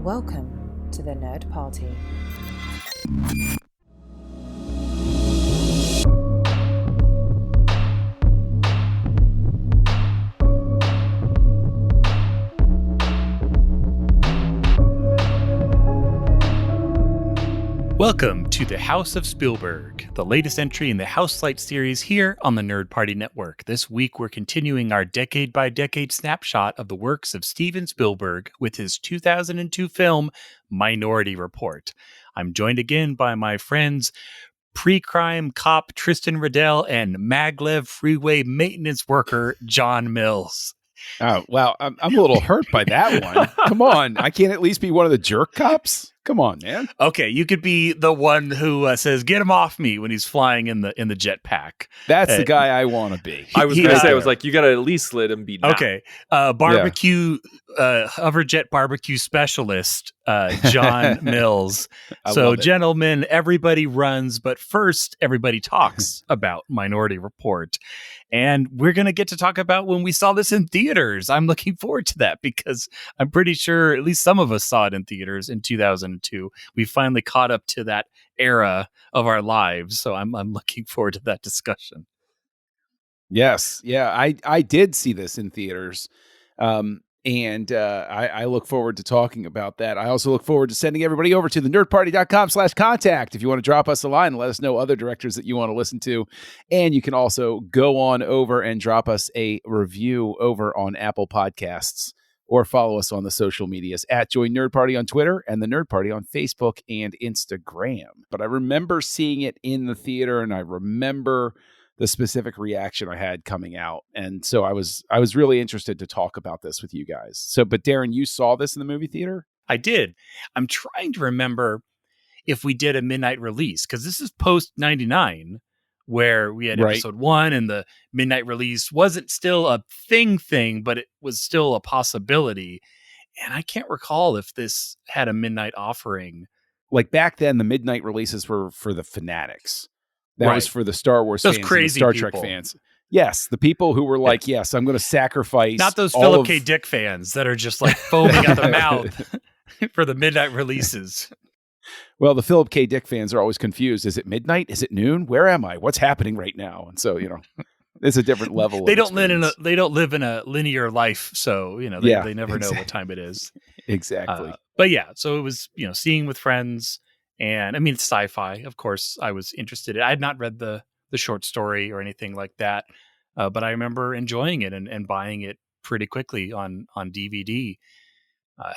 Welcome to the Nerd Party. Welcome to the House of Spielberg, the latest entry in the Houselights series here on the Nerd Party Network. This week, we're continuing our decade-by-decade snapshot of the works of Steven Spielberg with his 2002 film, Minority Report. I'm joined again by my friends, pre-crime cop Tristan Riddell and maglev freeway maintenance worker John Mills. Oh, wow. I'm a little hurt by that one. Come on. I can't at least be one of the jerk cops? Come on, man. Okay, you could be the one who says, "Get him off me" when he's flying in the jetpack. That's the guy I want to be. I was going to say, I was like, you got to at least let him be. Okay, barbecue, hoverjet barbecue specialist, John Mills. So, gentlemen, everybody runs, but first, everybody talks about Minority Report. And we're going to get to talk about when we saw this in theaters. I'm looking forward to that because I'm pretty sure at least some of us saw it in theaters in 2002. We finally caught up to that era of our lives. So I'm looking forward to that discussion. Yes. Yeah, I did see this in theaters. I look forward to talking about that. I also look forward to sending everybody over to the nerdparty.com/contact if you want to drop us a line and let us know other directors that you want to listen to. And you can also go on over and drop us a review over on Apple Podcasts or follow us on the social medias at Join Nerd Party on Twitter and the Nerd Party on Facebook and Instagram. But I remember seeing it in the theater, and I remember the specific reaction I had coming out. And so I was really interested to talk about this with you guys. So, but Darren, you saw this in the movie theater? I did. I'm trying to remember if we did a midnight release, because this is post 99, where we had episode 1 and the midnight release wasn't still a thing, but it was still a possibility. And I can't recall if this had a midnight offering. Like back then, the midnight releases were for the fanatics. That was for the Star Wars those fans, crazy and the Star people. Trek fans. Yes, the people who were like, yes, I'm going to sacrifice. Not those Philip K. Dick fans that are just like foaming at the mouth for the midnight releases. Well, the Philip K. Dick fans are always confused. Is it midnight? Is it noon? Where am I? What's happening right now? And so, it's a different level. They don't live in a linear life, so they never know what time it is. Exactly. But yeah, so it was seeing with friends. And I mean, it's sci-fi. Of course, I was interested. I had not read the short story or anything like that, but I remember enjoying it and buying it pretty quickly on DVD.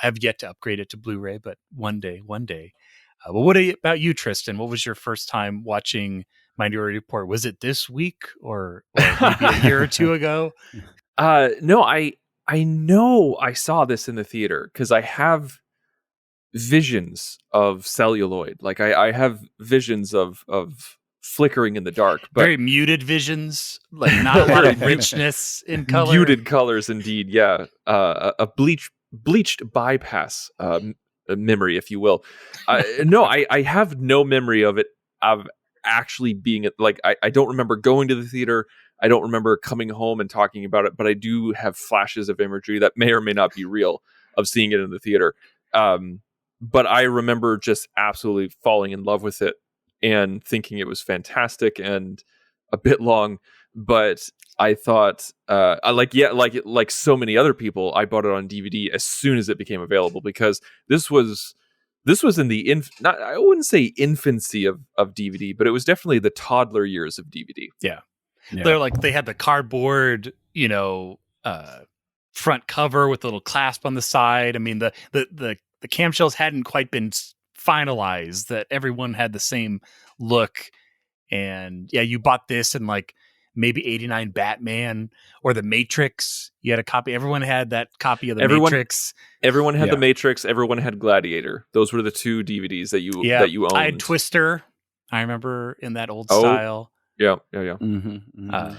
Have yet to upgrade it to Blu-ray, but one day. Well, what about you, Tristan? What was your first time watching Minority Report? Was it this week or maybe a year or two ago? No, I know I saw this in the theater because I have visions of celluloid. Like I have visions of flickering in the dark, but very muted visions, like not a lot of richness in color. Muted colors, indeed. Yeah, a bleached bypass memory, if you will. No, I have no memory of it. Of actually being like I don't remember going to the theater. I don't remember coming home and talking about it, but I do have flashes of imagery that may or may not be real of seeing it in the theater. But I remember just absolutely falling in love with it and thinking it was fantastic and a bit long. But I thought, like so many other people, I bought it on DVD as soon as it became available because this was in the I wouldn't say infancy of DVD, but it was definitely the toddler years of DVD. Yeah. They had the cardboard, front cover with a little clasp on the side. I mean, the camshells hadn't quite been finalized, that everyone had the same look. And yeah, you bought this in like maybe 89 Batman or The Matrix. You had a copy. Everyone had that copy of The Matrix. Everyone had The Matrix. Everyone had Gladiator. Those were the two DVDs that you owned. I had Twister. I remember in that old style. Yeah. Mm-hmm.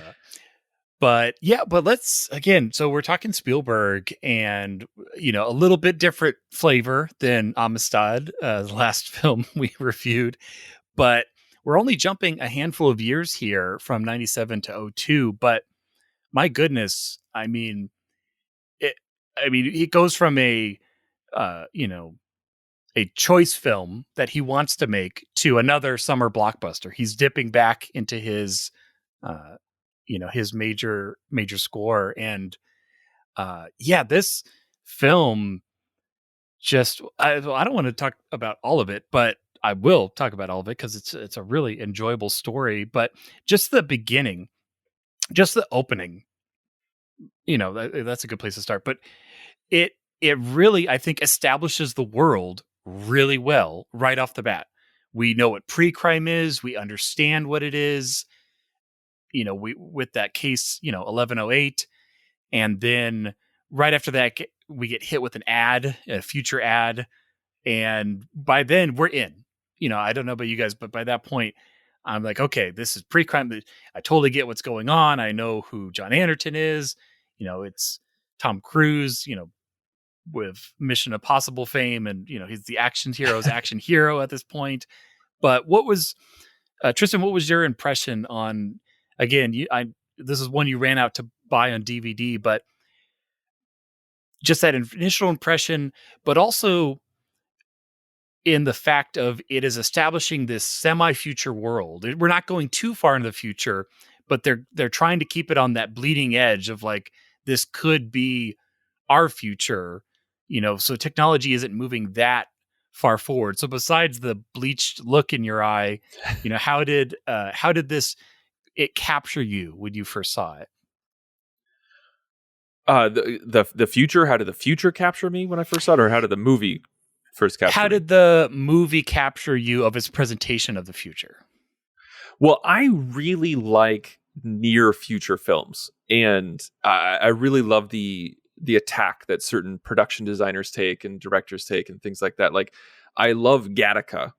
But let's again. So we're talking Spielberg, and a little bit different flavor than Amistad, the last film we reviewed. But we're only jumping a handful of years here from 97 to 02. But my goodness, it goes from a a choice film that he wants to make to another summer blockbuster. He's dipping back into his, his major score. And this film I don't want to talk about all of it, but I will talk about all of it because it's a really enjoyable story. But just the beginning, just the opening, that's a good place to start. But it really, I think, establishes the world really well right off the bat. We know what pre-crime is. We understand what it is. We with that case, 1108, and then right after that, we get hit with an ad, a future ad, and by then we're in. I don't know about you guys, but by that point, I'm like, okay, this is pre-crime. I totally get what's going on. I know who John Anderton is. It's Tom Cruise. With Mission Impossible fame, and he's the action hero at this point. But what was Tristan? What was your impression on? Again, this is one you ran out to buy on DVD, but just that initial impression, but also in the fact of it is establishing this semi-future world. We're not going too far into the future, but they're trying to keep it on that bleeding edge of like this could be our future. So technology isn't moving that far forward. So besides the bleached look in your eye, how did it capture you when you first saw it? The future. How did the future capture me when I first saw it, or how did the movie first capture me? How did the movie capture you of its presentation of the future? Well, I really like near future films, and I really love the attack that certain production designers take and directors take and things like that. Like, I love Gattaca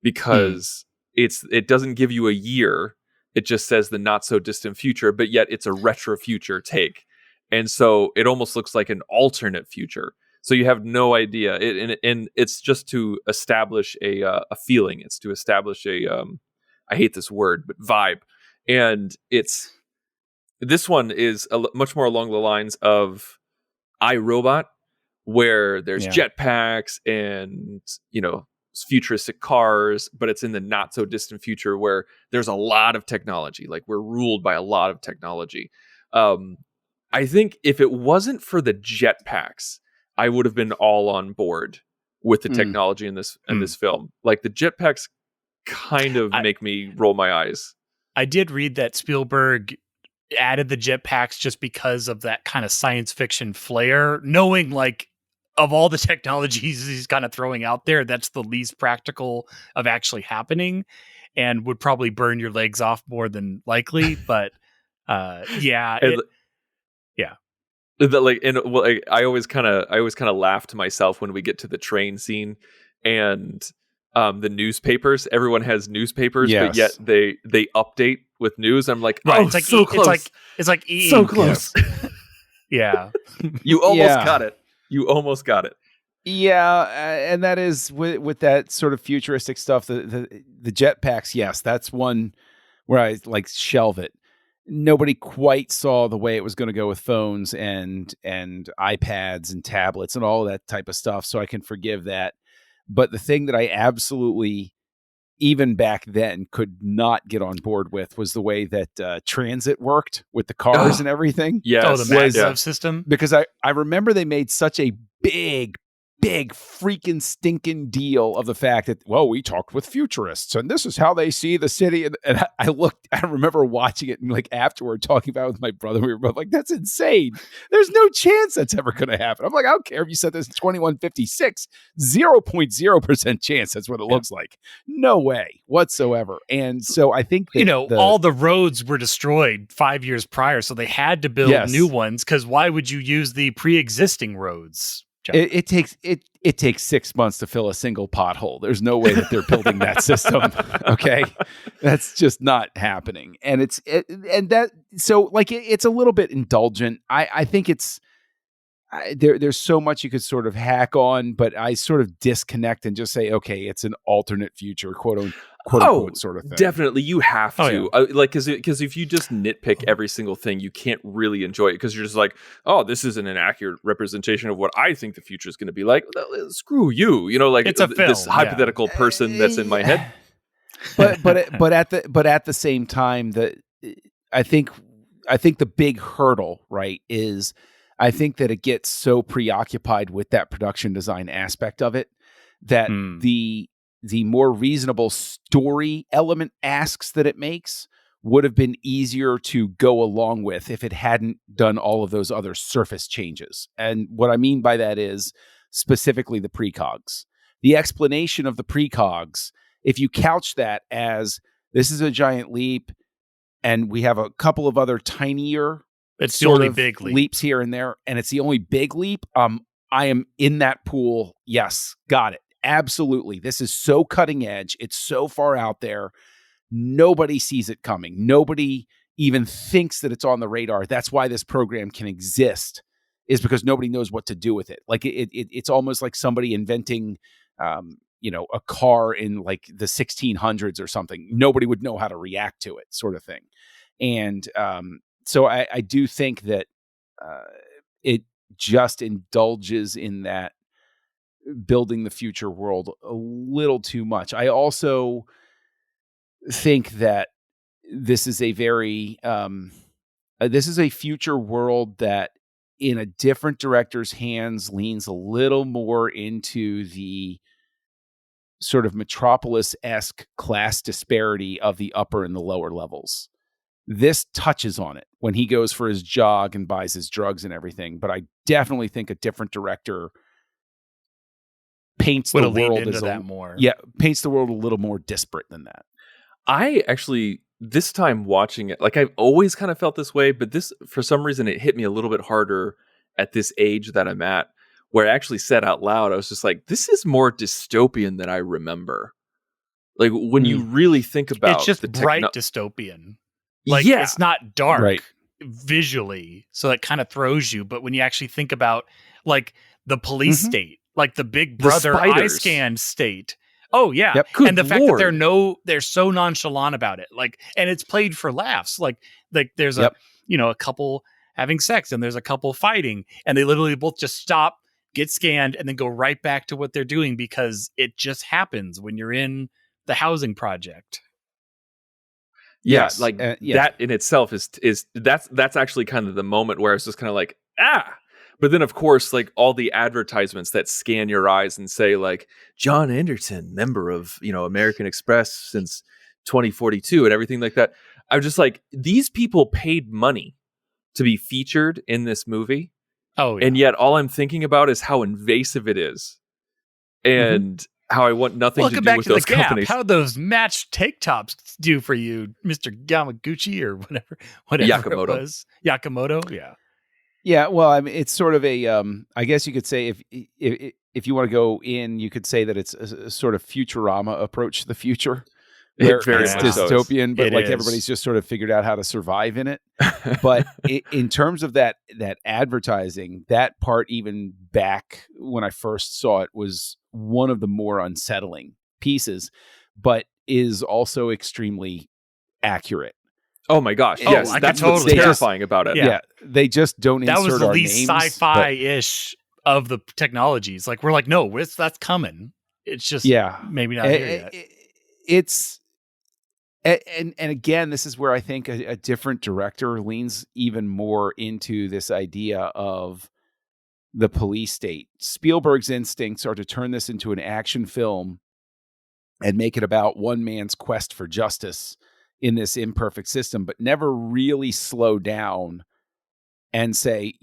because it doesn't give you a year. It just says the not so distant future, but yet it's a retro future take. And so it almost looks like an alternate future. So you have no idea. And it's just to establish a feeling. It's to establish I hate this word, but vibe. And this one is much more along the lines of iRobot, where there's jetpacks and futuristic cars, but it's in the not so distant future where there's a lot of technology. Like, we're ruled by a lot of technology. I think if it wasn't for the jetpacks, I would have been all on board with the technology in this film. Like, the jetpacks kind of make me roll my eyes. I did read that Spielberg added the jetpacks just because of that kind of science fiction flair, knowing like of all the technologies he's kind of throwing out there, that's the least practical of actually happening and would probably burn your legs off more than likely. But I always kind of laugh to myself when we get to the train scene and the newspapers. Everyone has newspapers, but yet they update with news. I'm like, right, oh, it's like so close. It's like eating. So close. Yeah. You almost got it. You almost got it. Yeah, and that is with that sort of futuristic stuff. The jetpacks, yes, that's one where I like shelve it. Nobody quite saw the way it was going to go with phones and iPads and tablets and all that type of stuff, so I can forgive that. But the thing that I absolutely, even back then, could not get on board with was the way that transit worked with the cars and everything. Yes. The maglev system. Because I remember they made such a big freaking stinking deal of the fact that, well, we talked with futurists and this is how they see the city. And I remember watching it and like afterward talking about it with my brother. We were both like, that's insane. There's no chance that's ever going to happen. I'm like, I don't care if you said this in 2156, 0.0% chance that's what it looks like. No way whatsoever. And so I think that all the roads were destroyed 5 years prior. So they had to build new ones because why would you use the pre-existing roads? It takes 6 months to fill a single pothole. There's no way that they're building that system. Okay, that's just not happening. And it's a little bit indulgent. I think it's there's so much you could sort of hack on, but I sort of disconnect and just say, okay, it's an alternate future, quote unquote sort of thing. Definitely, you have to. Yeah. Because if you just nitpick every single thing, you can't really enjoy it, because you're just like, oh, this isn't an accurate representation of what I think the future is going to be like. Screw you, like it's a film, this hypothetical person that's in my head. But at the same time, I think the big hurdle, right, is I think that it gets so preoccupied with that production design aspect of it that the more reasonable story element asks that it makes would have been easier to go along with if it hadn't done all of those other surface changes. And what I mean by that is specifically the precogs. The explanation of the precogs, if you couch that as this is a giant leap and we have a couple of other tinier it's the only big leaps here and there, and it's the only big leap, I am in that pool. Yes, got it. Absolutely. This is so cutting edge. It's so far out there. Nobody sees it coming. Nobody even thinks that it's on the radar. That's why this program can exist, is because nobody knows what to do with it. Like it's almost like somebody inventing, a car in like the 1600s or something. Nobody would know how to react to it, sort of thing. And so I do think that it just indulges in that building the future world a little too much. I also think that this is a very this is a future world that in a different director's hands leans a little more into the sort of Metropolis-esque class disparity of the upper and the lower levels. This touches on it when he goes for his jog and buys his drugs and everything, but I definitely think a different director paints the world as paints the world a little more disparate than that. I actually, this time watching it, like I've always kind of felt this way, but this, for some reason, it hit me a little bit harder at this age that I'm at, where I actually said out loud, I was just like, this is more dystopian than I remember. Like when you really think about it's just the bright dystopian. Like it's not dark visually, so it kind of throws you. But when you actually think about like the police state, like the Big Brother eye scan state. Oh yeah. Yep. And the fact that they're so nonchalant about it. Like, and it's played for laughs. Like there's a couple having sex and there's a couple fighting and they literally both just stop, get scanned, and then go right back to what they're doing because it just happens when you're in the housing project. Yes, that in itself is that's actually kind of the moment where it's just kind of like, but then of course, like all the advertisements that scan your eyes and say like John Anderson, member of American Express since 2042 and everything like that. I'm just like, these people paid money to be featured in this movie. Oh, yeah. And yet all I'm thinking about is how invasive it is and how I want nothing to do with those companies. How those matched tank tops do for you, Mr. Yamaguchi or whatever Yakamoto. It was. Yakamoto, yeah. Yeah, well, I mean, it's sort of a, I guess you could say if you want to go in, you could say that it's a sort of Futurama approach to the future. Where it's dystopian, but everybody's just sort of figured out how to survive in it. But in terms of that advertising, that part, even back when I first saw it, was one of the more unsettling pieces, but is also extremely accurate. Oh my gosh! Yes, that's what's terrifying about it. Yeah, they just don't insert our names. That was the least sci-fi-ish of the technologies. Like we're like, no, that's coming. It's just maybe not here yet. It's and again, this is where I think a different director leans even more into this idea of the police state. Spielberg's instincts are to turn this into an action film and make it about one man's quest for justice in this imperfect system, but never really slow down and say,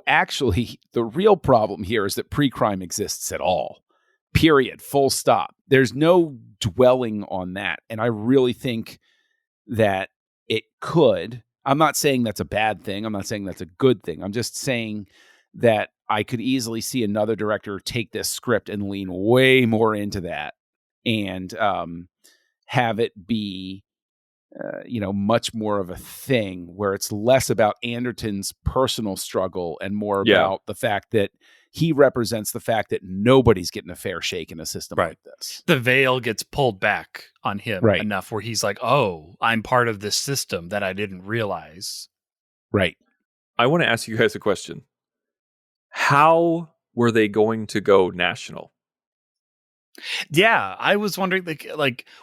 actually, the real problem here is that pre-crime exists at all. Period. Full stop. There's no dwelling on that. And I really think that it could. I'm not saying that's a bad thing. I'm not saying that's a good thing. I'm just saying that I could easily see another director take this script and lean way more into that and have it be much more of a thing where it's less about Anderton's personal struggle and more about the fact that he represents the fact that nobody's getting a fair shake in a system like this. The veil gets pulled back on him enough where he's like, oh, I'm part of this system that I didn't realize. Right. I want to ask you guys a question. How were they going to go national? Yeah, I was wondering,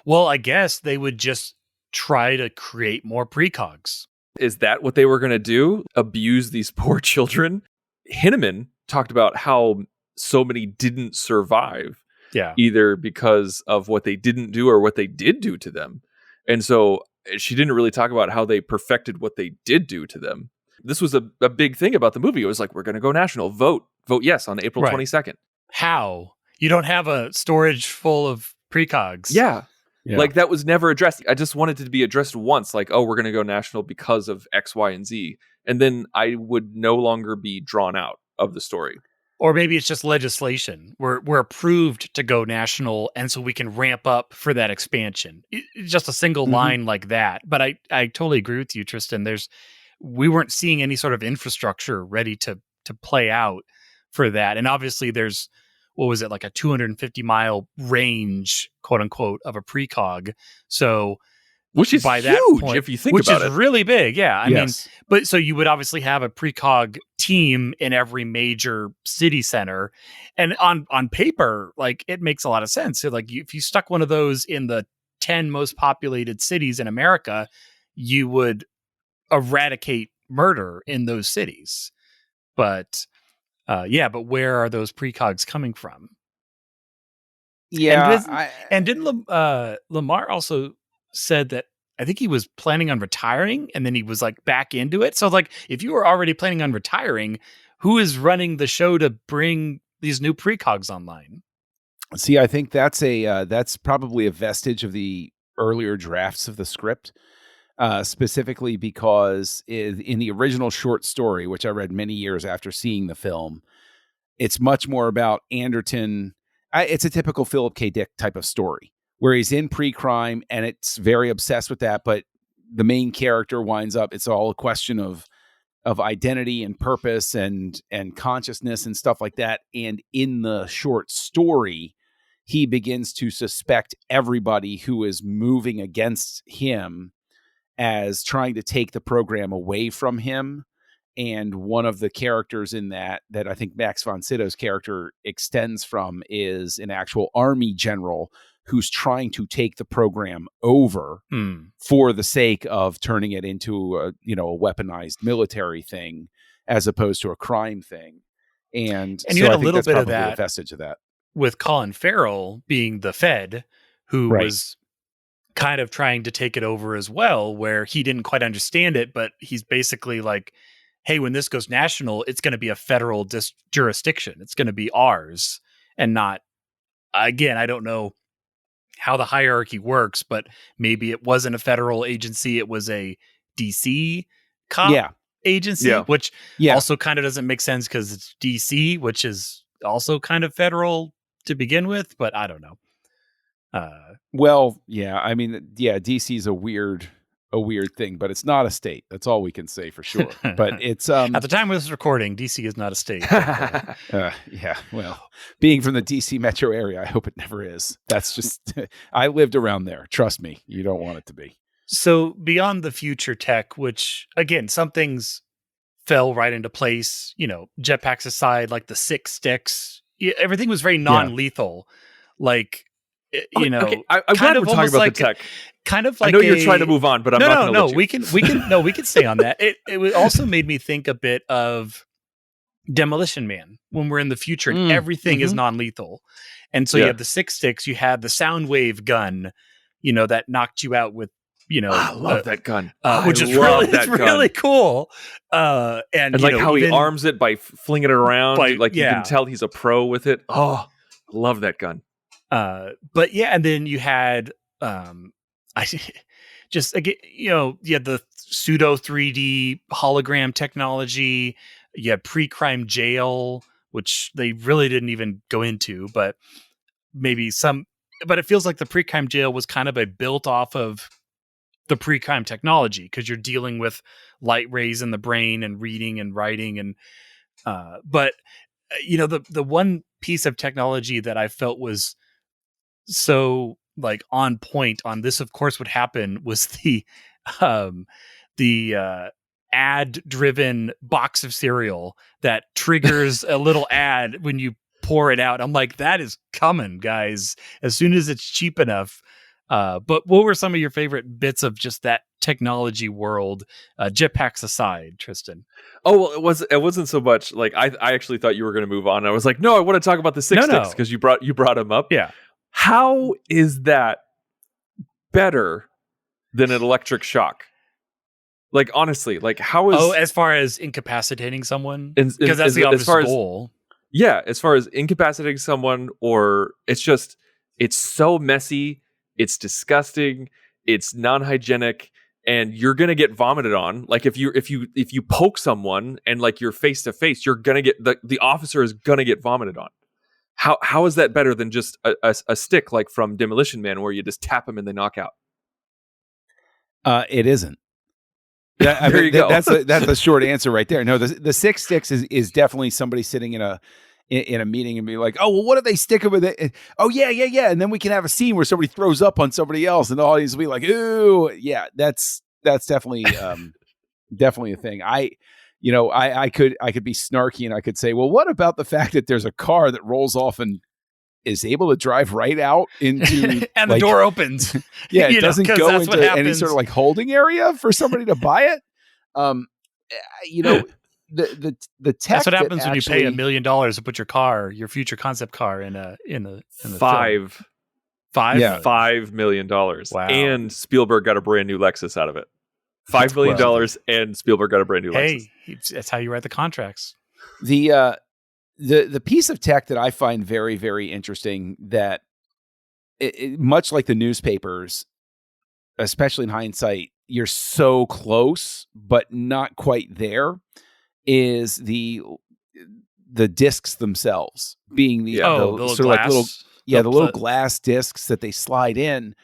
well, I guess they would just try to create more precogs. Is that what they were going to do? Abuse these poor children? Hinneman talked about how so many didn't survive. Yeah. Either because of what they didn't do or what they did do to them. And so she didn't really talk about how they perfected what they did do to them. This was a big thing about the movie. It was like, we're going to go national. Vote yes on April 22nd. How? You don't have a storage full of precogs. Yeah. Like, that was never addressed. I just wanted it to be addressed once. Like, oh, we're going to go national because of X, Y, and Z. And then I would no longer be drawn out of the story. Or maybe it's just legislation. We're approved to go national, and so we can ramp up for that expansion. Just a single line like that. But I totally agree with you, Tristan. We weren't seeing any sort of infrastructure ready to play out for that. And obviously there's, what was it, like a 250-mile range, quote unquote, of a precog. So which is by huge that point, if you think about it. Which is really big, yeah. I mean, but so you would obviously have a precog team in every major city center. And on paper, like, it makes a lot of sense. So, like, if you stuck one of those in the 10 most populated cities in America, you would eradicate murder in those cities. But but where are those precogs coming from? Yeah. And didn't Lamar also said that, I think he was planning on retiring and then he was like back into it. So, like, if you were already planning on retiring, who is running the show to bring these new precogs online? See, I think that's probably a vestige of the earlier drafts of the script. Specifically because in the original short story, which I read many years after seeing the film, it's much more about Anderton. It's a typical Philip K. Dick type of story where he's in pre-crime and it's very obsessed with that. But the main character winds up, it's all a question of identity and purpose and consciousness and stuff like that. And in the short story, he begins to suspect everybody who is moving against him as trying to take the program away from him. And one of the characters in that I think Max von Sydow's character extends from is an actual army general who's trying to take the program over for the sake of turning it into a weaponized military thing as opposed to a crime thing. And you had a little bit of that, a vestige of that with Colin Farrell being the Fed, who was kind of trying to take it over as well, where he didn't quite understand it, but he's basically like, hey, when this goes national, it's going to be a federal jurisdiction. It's going to be ours and not, again, I don't know how the hierarchy works, but maybe it wasn't a federal agency. It was a DC cop agency, which also kind of doesn't make sense because it's DC, which is also kind of federal to begin with, but I don't know. I mean, DC is a weird thing, but it's not a state. That's all we can say for sure. But it's at the time of this recording, DC is not a state. Well, being from the DC metro area, I hope it never is. That's just I lived around there. Trust me, you don't want it to be. So beyond the future tech, which again, some things fell right into place. Jetpacks aside, like the 6 sticks, everything was very non-lethal. Like. I'm glad we're talking about the tech. Kind of like I know you're trying to move on, but I'm not. No, we can stay on that. It also made me think a bit of Demolition Man when we're in the future and everything is non-lethal, and so you have the 6 sticks, you have the sound wave gun, that knocked you out with. I love that gun, which is really cool. And like how he arms it by flinging it around, you can tell he's a pro with it. Oh, I love that gun. And then you had, you had the pseudo 3D hologram technology. You had pre-crime jail, which they really didn't even go into, but it feels like the pre-crime jail was kind of built off of the pre-crime technology, because you're dealing with light rays in the brain and reading and writing. And but the one piece of technology that I felt was so like on point on this, of course, would happen, was the ad driven box of cereal that triggers a little ad when you pour it out. I'm like, that is coming, guys, as soon as it's cheap enough. But what were some of your favorite bits of just that technology world, jetpacks aside, Tristan? Oh, well, it wasn't so much like I actually thought you were going to move on. I was like, no, I want to talk about the six sticks because you brought him up. Yeah. How is that better than an electric shock? Like, honestly, like how is as far as incapacitating someone? Because that's the obvious goal. Yeah, as far as incapacitating someone, or it's so messy, it's disgusting, it's non-hygienic, and you're gonna get vomited on. Like if you poke someone and like you're face to face, you're gonna get the officer is gonna get vomited on. How is that better than just a stick like from Demolition Man where you just tap them and they knock out? It isn't. There you go. That's a short answer right there. No, the six sticks is definitely somebody sitting in a meeting and be like, oh, well, what do they stick with it? Oh, yeah. And then we can have a scene where somebody throws up on somebody else and the audience will be like, ooh, yeah, that's definitely definitely a thing. I could be snarky and I could say, well, what about the fact that there's a car that rolls off and is able to drive right out into and the door opens. Yeah, it doesn't go into any sort of like holding area for somebody to buy it. The tech. That's what happens when you pay $1 million to put your future concept car in the $5 million. Wow. And Spielberg got a brand new Lexus out of it. $5 million and Spielberg got a brand new Lexus. Hey, that's how you write the contracts. The piece of tech that I find very, very interesting, that much like the newspapers, especially in hindsight, you're so close but not quite there, is the discs themselves being the sort of like the little glass discs that they slide in.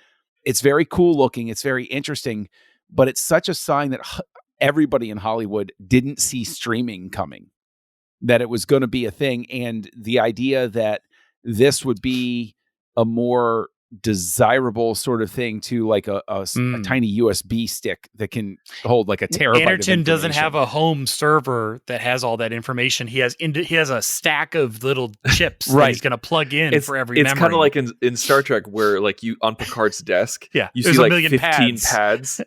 It's very cool looking. It's very interesting, but it's such a sign that everybody in Hollywood didn't see streaming coming, that it was going to be a thing. And the idea that this would be a more desirable sort of thing to like a tiny USB stick that can hold like a terabyte. Anderton doesn't have a home server that has all that information. He has a stack of little chips that he's going to plug in for every memory. It's kind of like in Star Trek where like you on Picard's desk, you see like 15 pads.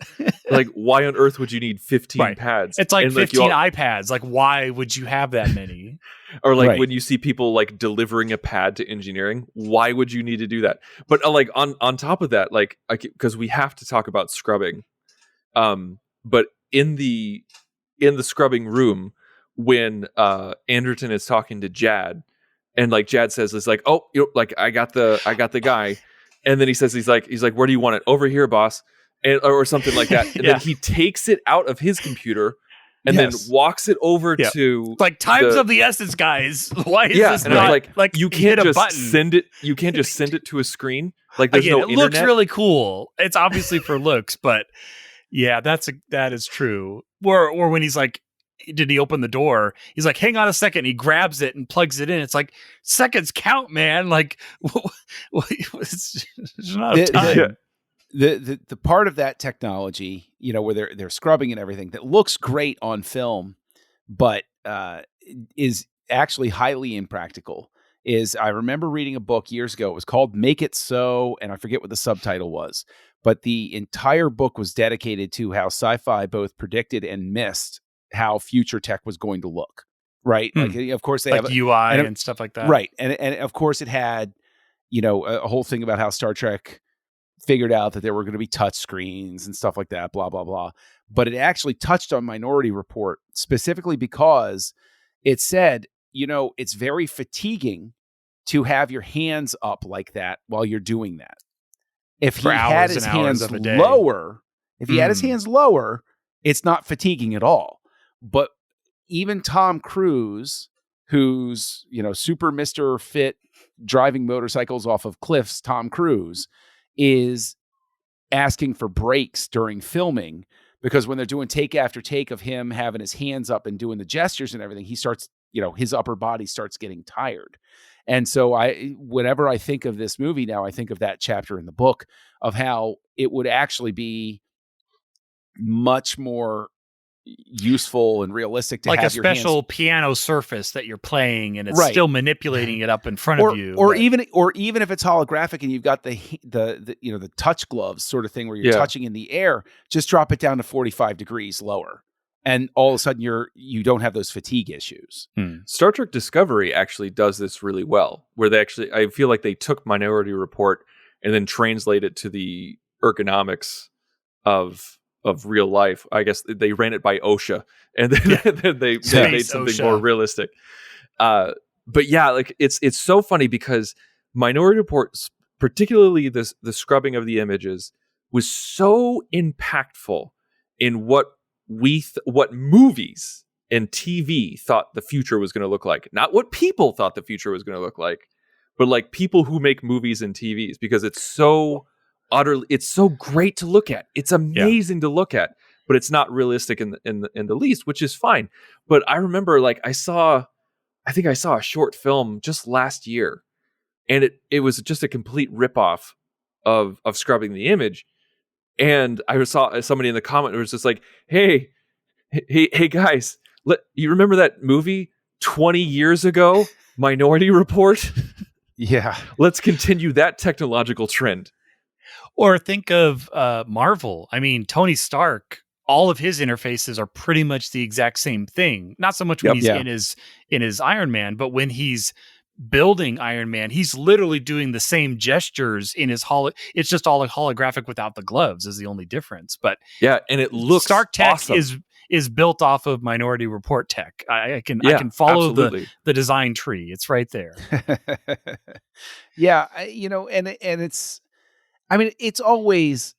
Like, why on earth would you need 15 pads? It's like 15 iPads. Like, why would you have that many? Or like when you see people like delivering a pad to engineering, why would you need to do that? But like on top of that, like, because we have to talk about scrubbing. But in the scrubbing room, when Anderton is talking to Jad, and like Jad says, it's like, oh, like I got the guy, and then he's like, where do you want it? Over here, boss, or something like that. And then he takes it out of his computer. And then walks it over to like times of the essence, guys. Why is this not like you can't just send it? You can't just send it to a screen. Like there's no internet. It looks really cool. It's obviously for looks, but yeah, that is true. Or when he's like, did he open the door? He's like, hang on a second. He grabs it and plugs it in. It's like, seconds count, man. Like, it's not time. Yeah. The part of that technology, where they're scrubbing and everything, that looks great on film, but is actually highly impractical, is I remember reading a book years ago. It was called Make It So, and I forget what the subtitle was, but the entire book was dedicated to how sci-fi both predicted and missed how future tech was going to look. Right? Like, of course, they have UI and stuff like that. Right. And of course, it had, a whole thing about how Star Trek figured out that there were going to be touch screens and stuff like that, blah, blah, blah. But it actually touched on Minority Report specifically because it said, it's very fatiguing to have your hands up like that while you're doing that. If he had his hands lower, it's not fatiguing at all. But even Tom Cruise, who's, super Mr. Fit, driving motorcycles off of cliffs, Tom Cruise, is asking for breaks during filming, because when they're doing take after take of him having his hands up and doing the gestures and everything, he starts, his upper body starts getting tired. And so whenever I think of this movie now, I think of that chapter in the book of how it would actually be much more useful and realistic to like have a your special hands, piano surface that you're playing and it's right, still manipulating it up in front of you. Or even if it's holographic and you've got the touch gloves sort of thing where you're touching in the air, just drop it down to 45 degrees lower. And all of a sudden you don't have those fatigue issues. Star Trek Discovery actually does this really well, where I feel like they took Minority Report and then translate it to the ergonomics of real life. I guess they ran it by OSHA, and then they made something OSHA. more realistic. But yeah, like it's so funny because Minority Report, particularly the scrubbing of the images, was so impactful in what what movies and TV thought the future was going to look like. Not what people thought the future was going to look like, but like people who make movies and TVs, because it's so great to look at. It's amazing to look at, but it's not realistic in the least, which is fine. But I remember I think I saw a short film just last year, and it was just a complete ripoff of scrubbing the image. And I saw somebody in the comment who was just like, hey guys, you remember that movie 20 years ago, Minority Report? Yeah. Let's continue that technological trend. Or think of Marvel. I mean, Tony Stark, all of his interfaces are pretty much the exact same thing. Not so much when he's in his Iron Man, but when he's building Iron Man, he's literally doing the same gestures in his it's just all holographic without the gloves is the only difference. But yeah, and it looks Stark tech awesome. is built off of Minority Report tech. I can follow the design tree. It's right there. Yeah, and it's, I mean, it's always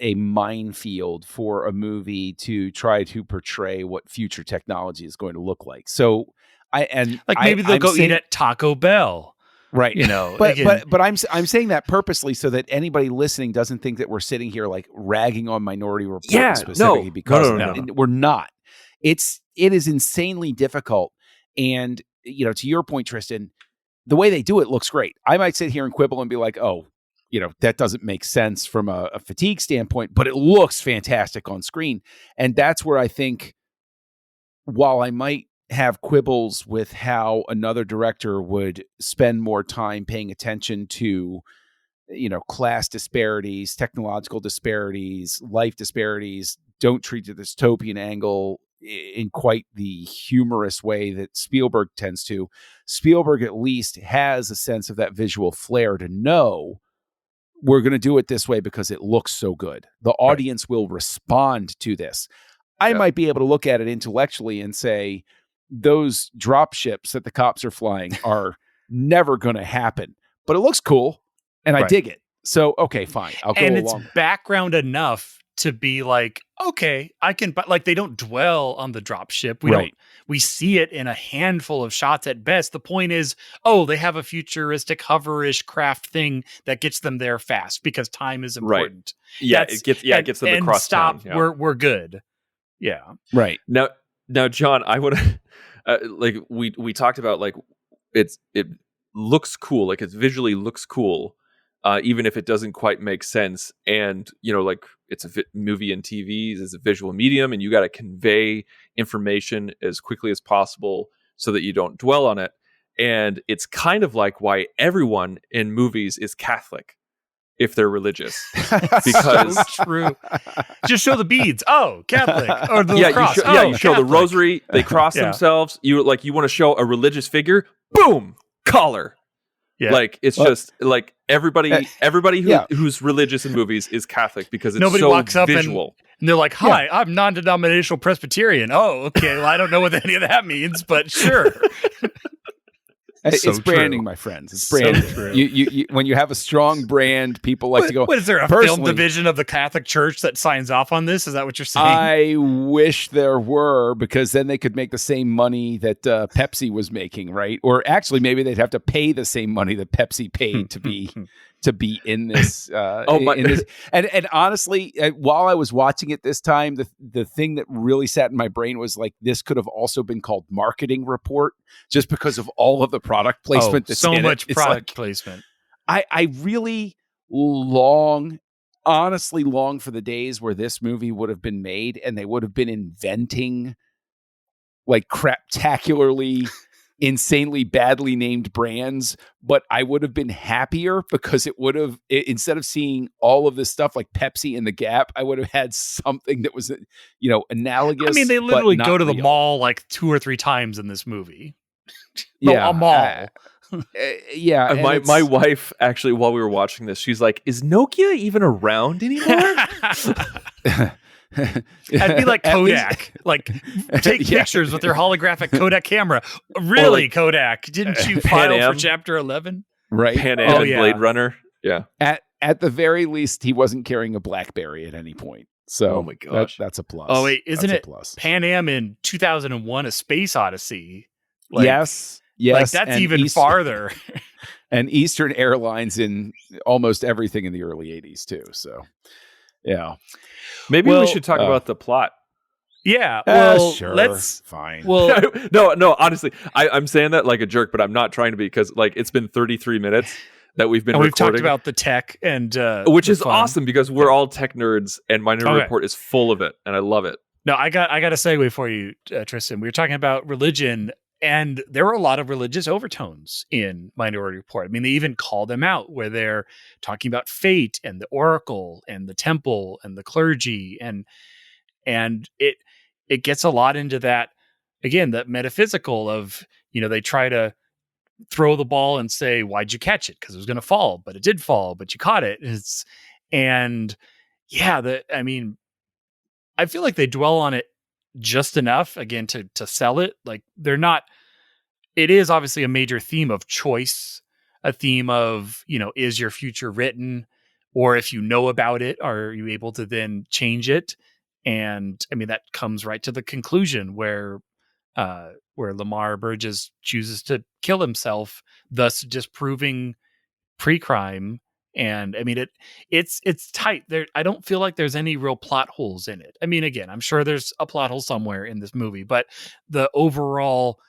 a minefield for a movie to try to portray what future technology is going to look like. So maybe they'll go eat at Taco Bell. Right. But I'm saying that purposely so that anybody listening doesn't think that we're sitting here like ragging on Minority Report specifically, because we're not. It is insanely difficult. And, to your point, Tristan, the way they do it looks great. I might sit here and quibble and be like, oh, that doesn't make sense from a fatigue standpoint, but it looks fantastic on screen. And that's where I think, while I might have quibbles with how another director would spend more time paying attention to, class disparities, technological disparities, life disparities, don't treat the dystopian angle in quite the humorous way that Spielberg tends to. Spielberg at least has a sense of that visual flair to know we're going to do it this way because it looks so good. The audience will respond to this. I might be able to look at it intellectually and say, those drop ships that the cops are flying are never going to happen, but it looks cool and I dig it. So, okay, fine. I'll go along. And it's background enough to be like, okay, I can, but like they don't dwell on the drop ship. We see it in a handful of shots at best. The point is, they have a futuristic hoverish craft thing that gets them there fast because time is important. Right. Yeah, it gets them across stop. town. Yeah. We're good. Yeah. Right. Now, John, I would we talked about it looks cool, like it visually looks cool, even if it doesn't quite make sense. And it's a movie and TV is a visual medium, and you got to convey information as quickly as possible so that you don't dwell on it. And it's kind of like why everyone in movies is Catholic if they're religious, because so true. Just show the beads. Oh, Catholic. Or the cross. You show the rosary. They cross themselves. You want to show a religious figure. Boom, collar. Yeah. It's just like everybody who's religious in movies is Catholic because it's nobody so walks up visual. And they're like, "Hi, I'm non-denominational Presbyterian." Oh, okay. Well, I don't know what any of that means, but sure. It's branding, my friends. It's branding. So true. You when you have a strong brand, people like to go. What is there, a film division of the Catholic Church that signs off on this? Is that what you're saying? I wish there were, because then they could make the same money that Pepsi was making, right? Or actually, maybe they'd have to pay the same money that Pepsi paid to be to be in this. my. In this. And honestly, while I was watching it this time, the thing that really sat in my brain was like, this could have also been called Marketing Report, just because of all of the product placement. That's so in much it. product placement. I really honestly long for the days where this movie would have been made and they would have been inventing like craptacularly insanely badly named brands, but I would have been happier because it would have, instead of seeing all of this stuff like Pepsi and the Gap, I would have had something that was, analogous. I mean, they literally go to the mall like 2 or 3 times in this movie. A mall. Yeah. My wife, actually, while we were watching this, she's like, is Nokia even around anymore? I'd be like Kodak, like take pictures with their holographic Kodak camera. Really, Kodak? Didn't you file for Chapter 11? Right, Pan Am and Blade Runner. Yeah. At the very least, he wasn't carrying a BlackBerry at any point. So, oh my gosh, that's a plus. Oh wait, isn't it plus? Pan Am in 2001: A Space Odyssey? Yes, like that's even farther. And Eastern Airlines in almost everything in the early 80s too. So, yeah. Maybe we should talk about the plot. Yeah. Well, sure. Let's. Fine. Well, no. Honestly, I'm saying that like a jerk, but I'm not trying to be, because like it's been 33 minutes that we've been recording. We've talked about the tech and which is awesome because we're all tech nerds, and Minority Report is full of it, and I love it. No, I got a segue for you, Tristan. We were talking about religion. And there were a lot of religious overtones in Minority Report. I mean, they even call them out where they're talking about fate and the oracle and the temple and the clergy. And it gets a lot into that, again, that metaphysical of, they try to throw the ball and say, why'd you catch it? Because it was going to fall, but it did fall, but you caught it. I feel like they dwell on it just enough, again, to sell it. Like it is obviously a major theme of choice, a theme of, is your future written, or if you know about it, are you able to then change it? And I mean, that comes right to the conclusion where Lamar Burgess chooses to kill himself, thus disproving pre-crime. And I mean, it's tight there. I don't feel like there's any real plot holes in it. I mean, again, I'm sure there's a plot hole somewhere in this movie, but the overall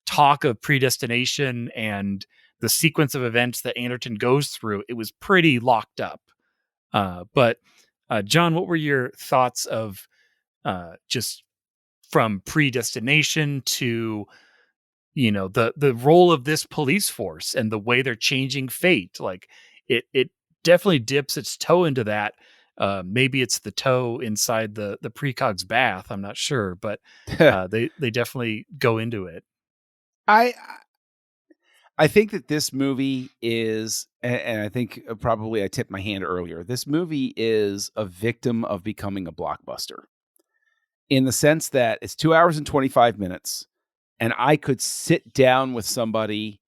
talk of predestination and the sequence of events that Anderton goes through, it was pretty locked up. But John, what were your thoughts of just from predestination to, the role of this police force and the way they're changing fate? Like it definitely dips its toe into that. Maybe it's the toe inside the precog's bath. I'm not sure, but they definitely go into it. I think that this movie is, and I think probably I tipped my hand earlier, this movie is a victim of becoming a blockbuster, in the sense that it's 2 hours and 25 minutes, and I could sit down with somebody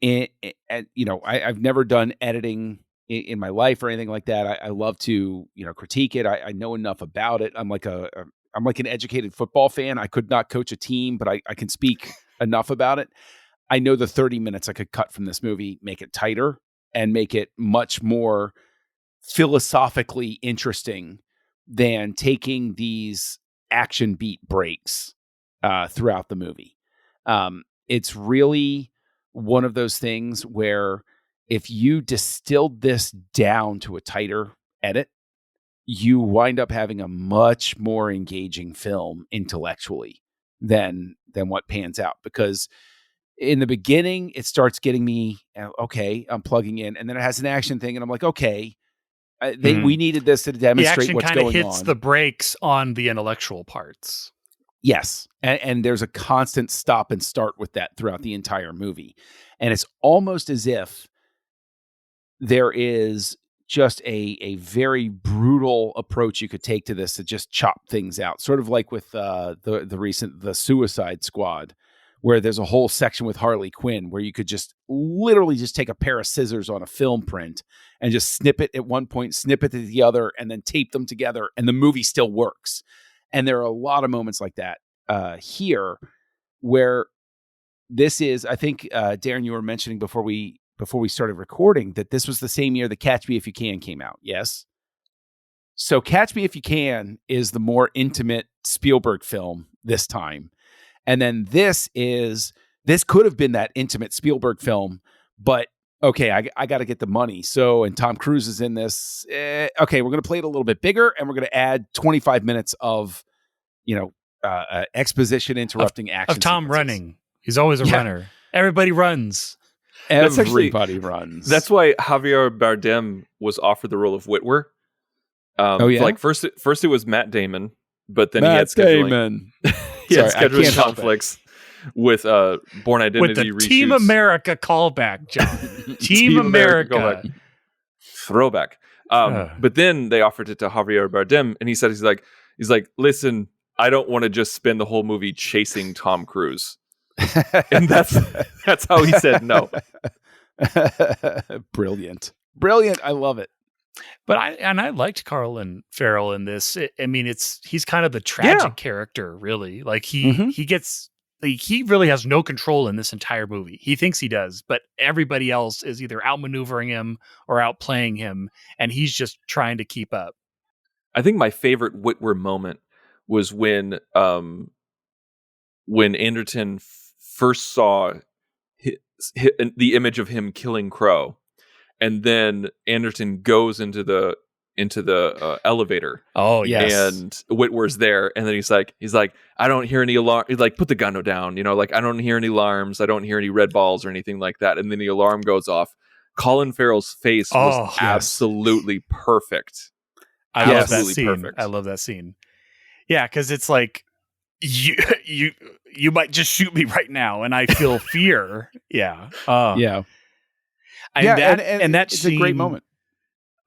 I've never done editing in my life or anything like that. I love to, critique it. I know enough about it. I'm like an educated football fan. I could not coach a team, but I can speak enough about it. I know the 30 minutes I could cut from this movie, make it tighter and make it much more philosophically interesting than taking these action beat breaks throughout the movie. It's really one of those things where if you distilled this down to a tighter edit, you wind up having a much more engaging film intellectually than what pans out. Because in the beginning, it starts getting me, okay, I'm plugging in, and then it has an action thing, and I'm like, okay, we needed this to demonstrate what's going on. The action kind of hits the brakes on the intellectual parts. Yes, and there's a constant stop and start with that throughout the entire movie. And it's almost as if there is just a very brutal approach you could take to this to just chop things out. Sort of like with the recent The Suicide Squad, where there's a whole section with Harley Quinn where you could just literally just take a pair of scissors on a film print and just snip it at one point, snip it to the other, and then tape them together, and the movie still works. And there are a lot of moments like that here where this is, I think, Darren, you were mentioning before we before we started recording that this was the same year that Catch Me If You Can came out. Yes. So Catch Me If You Can is the more intimate Spielberg film this time. And then this could have been that intimate Spielberg film, but okay, I got to get the money. So, and Tom Cruise is in this. Okay, we're going to play it a little bit bigger, and we're going to add 25 minutes of, exposition interrupting action of Tom sequences. Running. He's always a runner. Everybody runs. Everybody runs. That's why Javier Bardem was offered the role of Witwer. Like first it was Matt Damon, but then he had scheduling conflicts with Born Identity with the reshoots. Team America callback, John. Team America callback. Throwback. But then they offered it to Javier Bardem, and he said he's like, listen, I don't want to just spend the whole movie chasing Tom Cruise. And that's how he said no. Brilliant. I love it. But I liked Colin Farrell in this. He's kind of the tragic character, really. Like he gets, like, he really has no control in this entire movie. He thinks he does, but everybody else is either outmaneuvering him or outplaying him, and he's just trying to keep up. I think my favorite Witwer moment was when Anderton first saw the image of him killing Crow, and then Anderton goes into the elevator. Oh yes, and Witwer's there, and then he's like, I don't hear any alarm. He's like, put the gun down, like I don't hear any alarms, I don't hear any red balls or anything like that. And then the alarm goes off. Colin Farrell's face was absolutely perfect. I love that scene. Perfect. I love that scene. Yeah, because it's like you might just shoot me right now, and I feel fear. Yeah. And that it's scene, a great moment.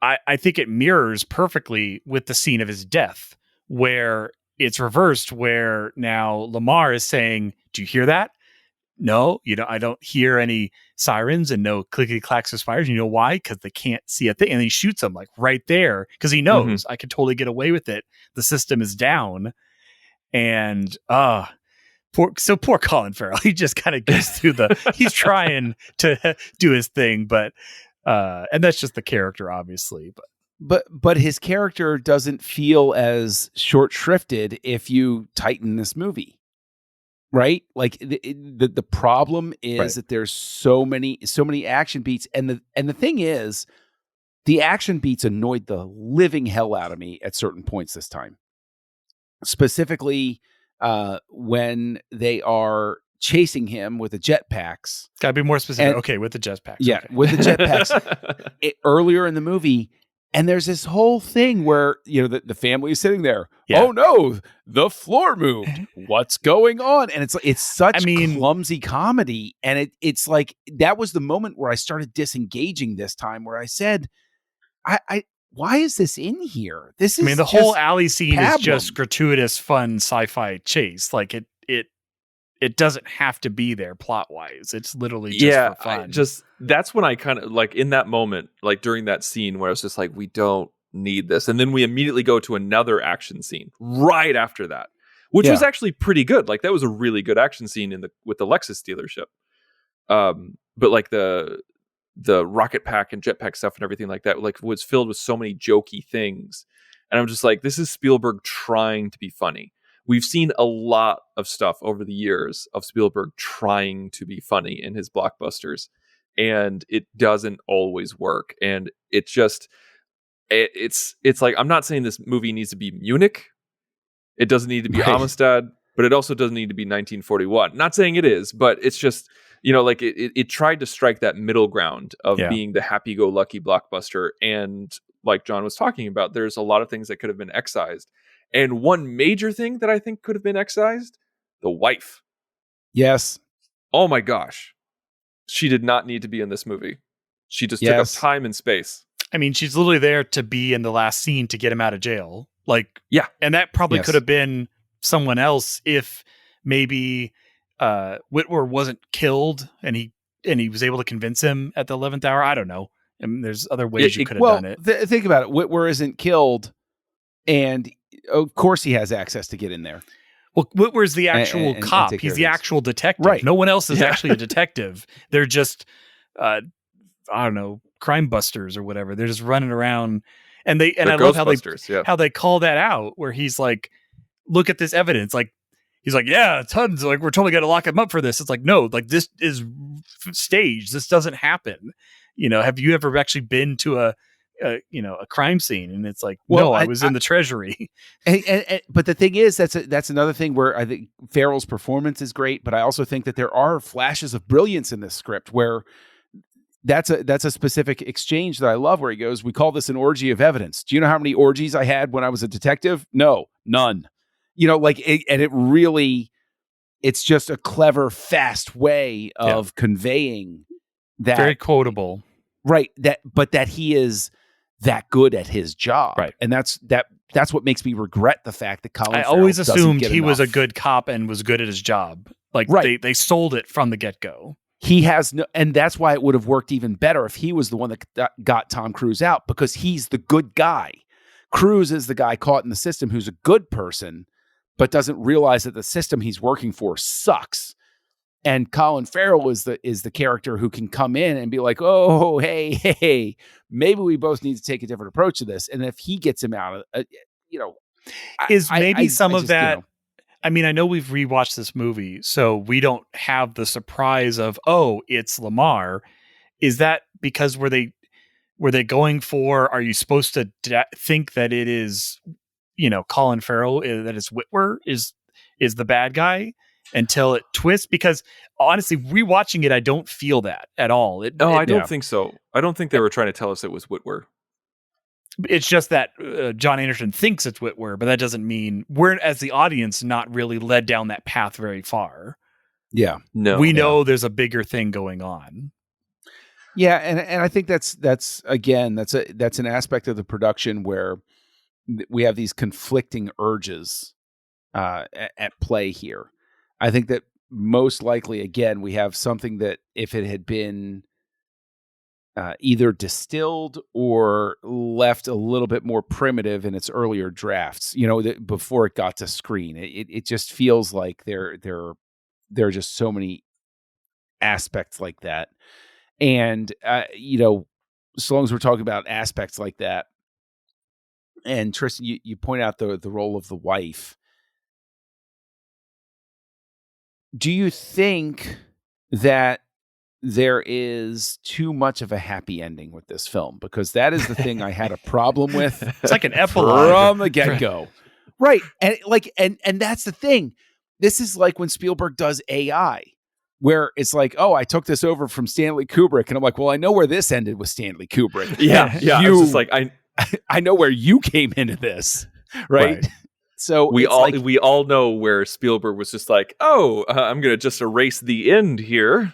I think it mirrors perfectly with the scene of his death, where it's reversed, where now Lamar is saying, do you hear that? No, I don't hear any sirens and no clickety clacks of spiders. You know why? Because they can't see a thing. And he shoots him like right there because he knows I could totally get away with it. The system is down. And poor Colin Farrell. He just kind of goes through he's trying to do his thing, but and that's just the character, obviously. But his character doesn't feel as short shrifted if you tighten this movie. Right? Like the problem is that there's so many action beats, and the thing is, the action beats annoyed the living hell out of me at certain points this time. Specifically, when they are chasing him with the jetpacks. Gotta be more specific. With the jetpacks. Yeah, with the jetpacks. Earlier in the movie. And there's this whole thing where, the family is sitting there. Yeah. Oh no, the floor moved. What's going on? And it's such clumsy comedy. And it's like, that was the moment where I started disengaging this time, where I said, why is this in here? This is the whole alley scene is just gratuitous, fun sci-fi chase. Like it doesn't have to be there plot wise. It's literally just for fun. That's when I kind of like, in that moment, like during that scene where I was just like, we don't need this. And then we immediately go to another action scene right after that, which was actually pretty good. Like that was a really good action scene with the Lexus dealership. But like the rocket pack and jetpack stuff and everything like that, like was filled with so many jokey things. And I'm just like, this is Spielberg trying to be funny. We've seen a lot of stuff over the years of Spielberg trying to be funny in his blockbusters, and it doesn't always work. And it's like, I'm not saying this movie needs to be Munich. It doesn't need to be Amistad, but it also doesn't need to be 1941. Not saying it is, but it's just, like it tried to strike that middle ground of being the happy-go-lucky blockbuster. And like John was talking about, there's a lot of things that could have been excised. And one major thing that I think could have been excised, the wife. Yes. Oh my gosh. She did not need to be in this movie. She just took up time and space. She's literally there to be in the last scene to get him out of jail. And that probably could have been someone else if maybe Witwer wasn't killed and he was able to convince him at the 11th hour. I don't know. There's other ways you could have done it. Think about it. Witwer isn't killed, and of course he has access to get in there. Well, Witwer's the actual cop. He's the actual detective. Right. No one else is actually a detective. They're just I don't know, crime busters or whatever. They're just running around, and I love how they call that out, where he's like, look at this evidence. Like, he's like, yeah, tons. Like, we're totally going to lock him up for this. It's like, no, like, this is staged. This doesn't happen. Have you ever actually been to a crime scene? And it's like, well, no, I was in the treasury. But the thing is, that's another thing where I think Farrell's performance is great, but I also think that there are flashes of brilliance in this script where that's a specific exchange that I love, where he goes, we call this an orgy of evidence. Do you know how many orgies I had when I was a detective? No, none. It's just a clever, fast way of conveying that. Very quotable. Right. That he is that good at his job. Right. And that's what makes me regret the fact that Colin Farrell always assumed he was a good cop and was good at his job. Like, they sold it from the get-go. He has no, and that's why it would have worked even better if he was the one that got Tom Cruise out, because he's the good guy. Cruise is the guy caught in the system who's a good person, but doesn't realize that the system he's working for sucks. And Colin Farrell is the character who can come in and be like, oh, hey, maybe we both need to take a different approach to this. And if he gets him out of, some of that. I mean, I know we've rewatched this movie, so we don't have the surprise of, oh, it's Lamar. Is that because were they going for, are you supposed to think that it is, Colin Farrell, that it's Witwer is the bad guy until it twists? Because honestly, rewatching it, I don't feel that at all. I don't think so. I don't think they were trying to tell us it was Witwer. It's just that John Anderson thinks it's Witwer, but that doesn't mean we're, as the audience, not really led down that path very far. Yeah. No. We know there's a bigger thing going on. Yeah, and I think that's an aspect of the production where we have these conflicting urges at play here. I think that most likely, again, we have something that if it had been either distilled or left a little bit more primitive in its earlier drafts, before it got to screen, it just feels like there are just so many aspects like that. And, so long as we're talking about aspects like that, and Tristan, you point out the role of the wife. Do you think that there is too much of a happy ending with this film? Because that is the thing I had a problem with. It's like an epilogue from the get-go. Right. And that's the thing. This is like when Spielberg does AI, where it's like, oh, I took this over from Stanley Kubrick. And I'm like, well, I know where this ended with Stanley Kubrick. Yeah. I was just like, I know where you came into this. Right. So we all know where Spielberg was just like, oh, I'm going to just erase the end here.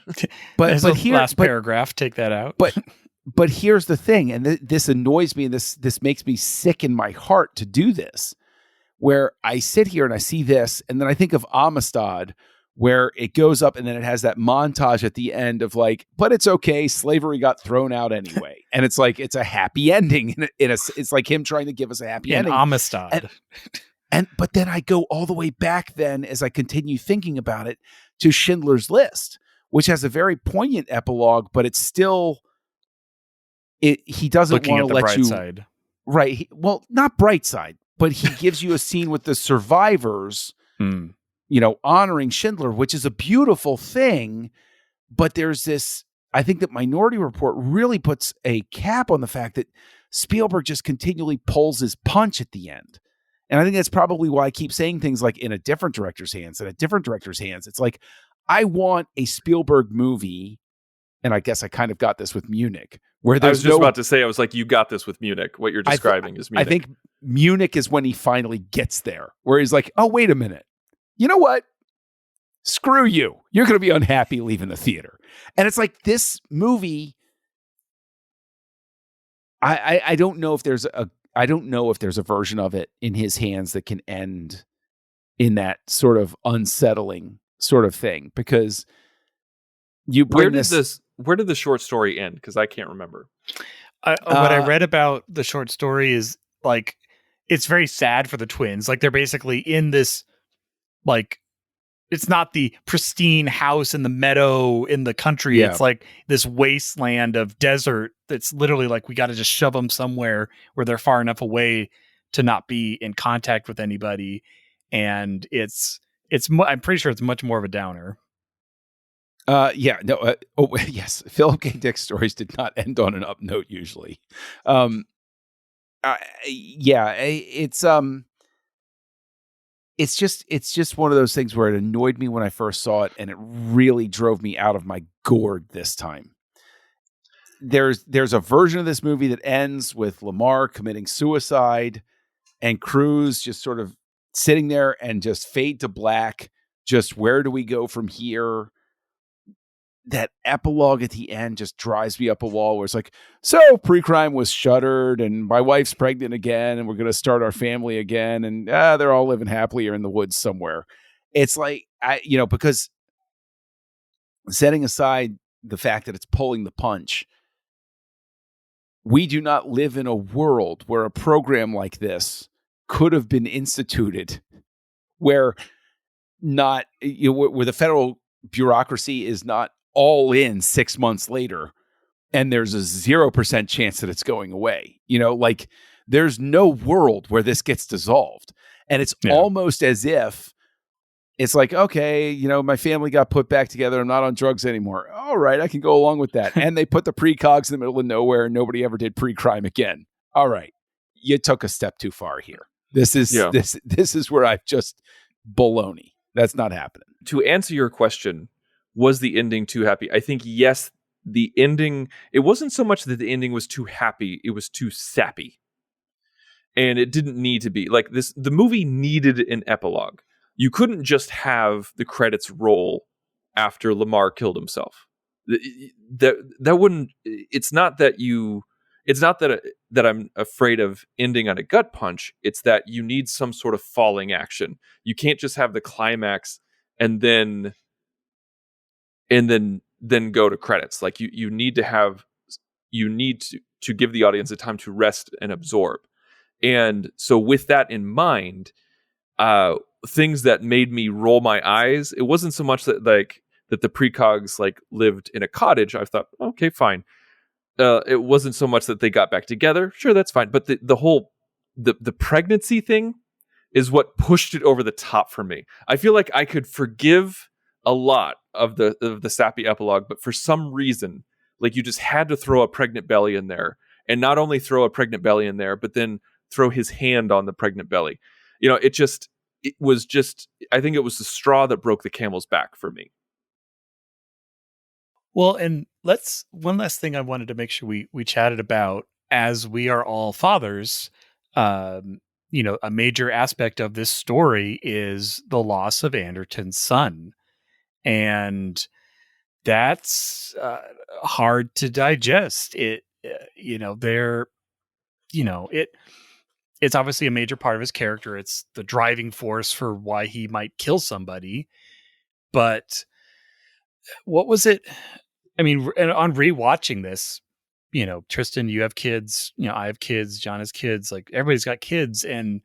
But here, last paragraph, take that out. But here's the thing, and this annoys me, and this makes me sick in my heart to do this, where I sit here and I see this, and then I think of Amistad, where it goes up and then it has that montage at the end of like, but it's okay, slavery got thrown out anyway. And it's like, it's a happy ending. It's like him trying to give us a happy ending. Amistad. But then I go all the way back then, as I continue thinking about it, to Schindler's List, which has a very poignant epilogue, but it's still, he doesn't want to let you. Side. Right. Well, not bright side, but he gives you a scene with the survivors, honoring Schindler, which is a beautiful thing. But there's this, I think that Minority Report really puts a cap on the fact that Spielberg just continually pulls his punch at the end. And I think that's probably why I keep saying things like in a different director's hands, and a different director's hands. It's like, I want a Spielberg movie, and I guess I kind of got this with Munich, where there's I was just about to say, I was like, you got this with Munich. What you're describing is Munich. I think Munich is when he finally gets there, where he's like, oh, wait a minute. You know what? Screw you. You're going to be unhappy leaving the theater. And it's like, this movie, I don't know if there's a version of it in his hands that can end in that sort of unsettling sort of thing, because you bring where did the short story end? Because I can't remember. What I read about the short story is like, it's very sad for the twins. Like, they're basically in this like it's not the pristine house in the meadow in the country. Yeah. It's like this wasteland of desert that's literally like we got to just shove them somewhere where they're far enough away to not be in contact with anybody. And I'm pretty sure it's much more of a downer. Yes, Philip K. Dick's stories did not end on an up note usually. It's just one of those things where it annoyed me when I first saw it, and it really drove me out of my gourd this time. There's a version of this movie that ends with Lamar committing suicide and Cruz just sort of sitting there and just fade to black. Just where do we go from here? That epilogue at the end just drives me up a wall where it's like, so pre-crime was shuttered and my wife's pregnant again and we're going to start our family again. And they're all living happily or in the woods somewhere. It's like, because setting aside the fact that it's pulling the punch, we do not live in a world where a program like this could have been instituted where where the federal bureaucracy is not all in 6 months later and there's a 0% chance that it's going away. Like there's no world where this gets dissolved. And it's almost as if it's like, okay, my family got put back together. I'm not on drugs anymore. All right, I can go along with that. And they put the precogs in the middle of nowhere and nobody ever did pre-crime again. All right, you took a step too far here. This is where I've just baloney. That's not happening. To answer your question, was the ending too happy? I think yes, the ending, it wasn't so much that the ending was too happy, it was too sappy. And it didn't need to be. Like this, the movie needed an epilogue. You couldn't just have the credits roll after Lamar killed himself. That wouldn't, it's not that I'm afraid of ending on a gut punch. It's that you need some sort of falling action. You can't just have the climax and then go to credits. Like you need to give the audience a time to rest and absorb. And so with that in mind, things that made me roll my eyes, it wasn't so much that the precogs like lived in a cottage. I thought, okay, fine. It wasn't so much that they got back together. Sure, that's fine. But the whole pregnancy thing is what pushed it over the top for me. I feel like I could forgive a lot of the sappy epilogue, but for some reason, like you just had to throw a pregnant belly in there, and not only throw a pregnant belly in there, but then throw his hand on the pregnant belly. I think it was the straw that broke the camel's back for me. Well, and one last thing I wanted to make sure we chatted about, as we are all fathers, a major aspect of this story is the loss of Anderton's son. And that's hard to digest. It's obviously a major part of his character. It's the driving force for why he might kill somebody. But what was it? I mean, and on rewatching this, Tristan, you have kids, I have kids, John has kids, like everybody's got kids. And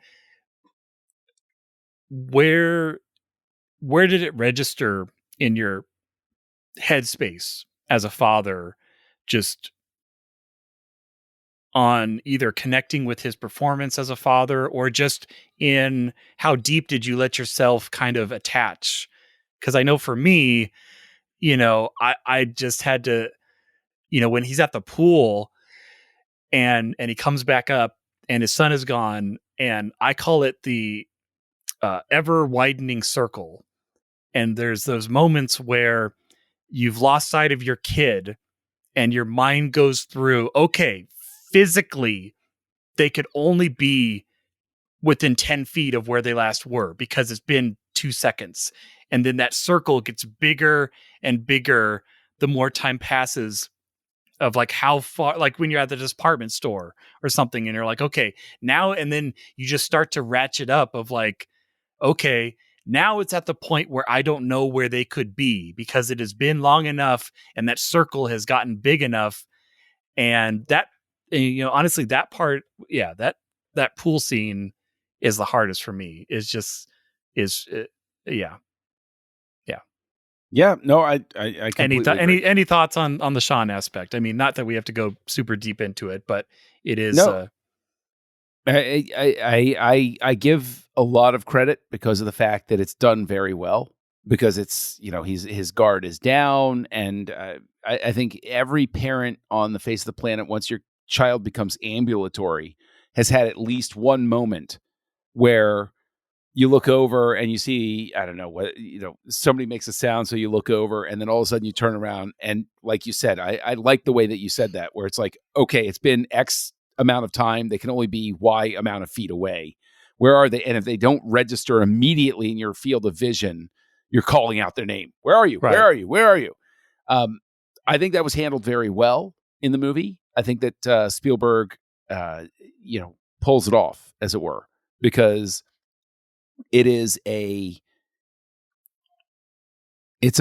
where did it register in your headspace as a father, just on either connecting with his performance as a father or just in how deep did you let yourself kind of attach? Because I know for me, I just had to, when he's at the pool and he comes back up and his son is gone, and I call it the ever widening circle. And there's those moments where you've lost sight of your kid and your mind goes through, okay, physically, they could only be within 10 feet of where they last were because it's been 2 seconds. And then that circle gets bigger and bigger the more time passes, of like how far, like when you're at the department store or something and you're like, okay, now, and then you just start to ratchet up of like, okay, now it's at the point where I don't know where they could be because it has been long enough and that circle has gotten big enough. And that, honestly, that part, that pool scene is the hardest for me. Yeah. Yeah, no, I completely agree. Any thoughts on the Sean aspect? I mean, not that we have to go super deep into it, but it is. No, I give a lot of credit because of the fact that it's done very well. Because it's his guard is down, and I think every parent on the face of the planet, once your child becomes ambulatory, has had at least one moment where you look over and you see, I don't know what, somebody makes a sound. So you look over and then all of a sudden you turn around. And like you said, I like the way that you said that, where it's like, okay, it's been X amount of time. They can only be Y amount of feet away. Where are they? And if they don't register immediately in your field of vision, you're calling out their name. Where are you? Right. Where are you? Where are you? I think that was handled very well in the movie. I think that Spielberg, pulls it off, as it were, because it's a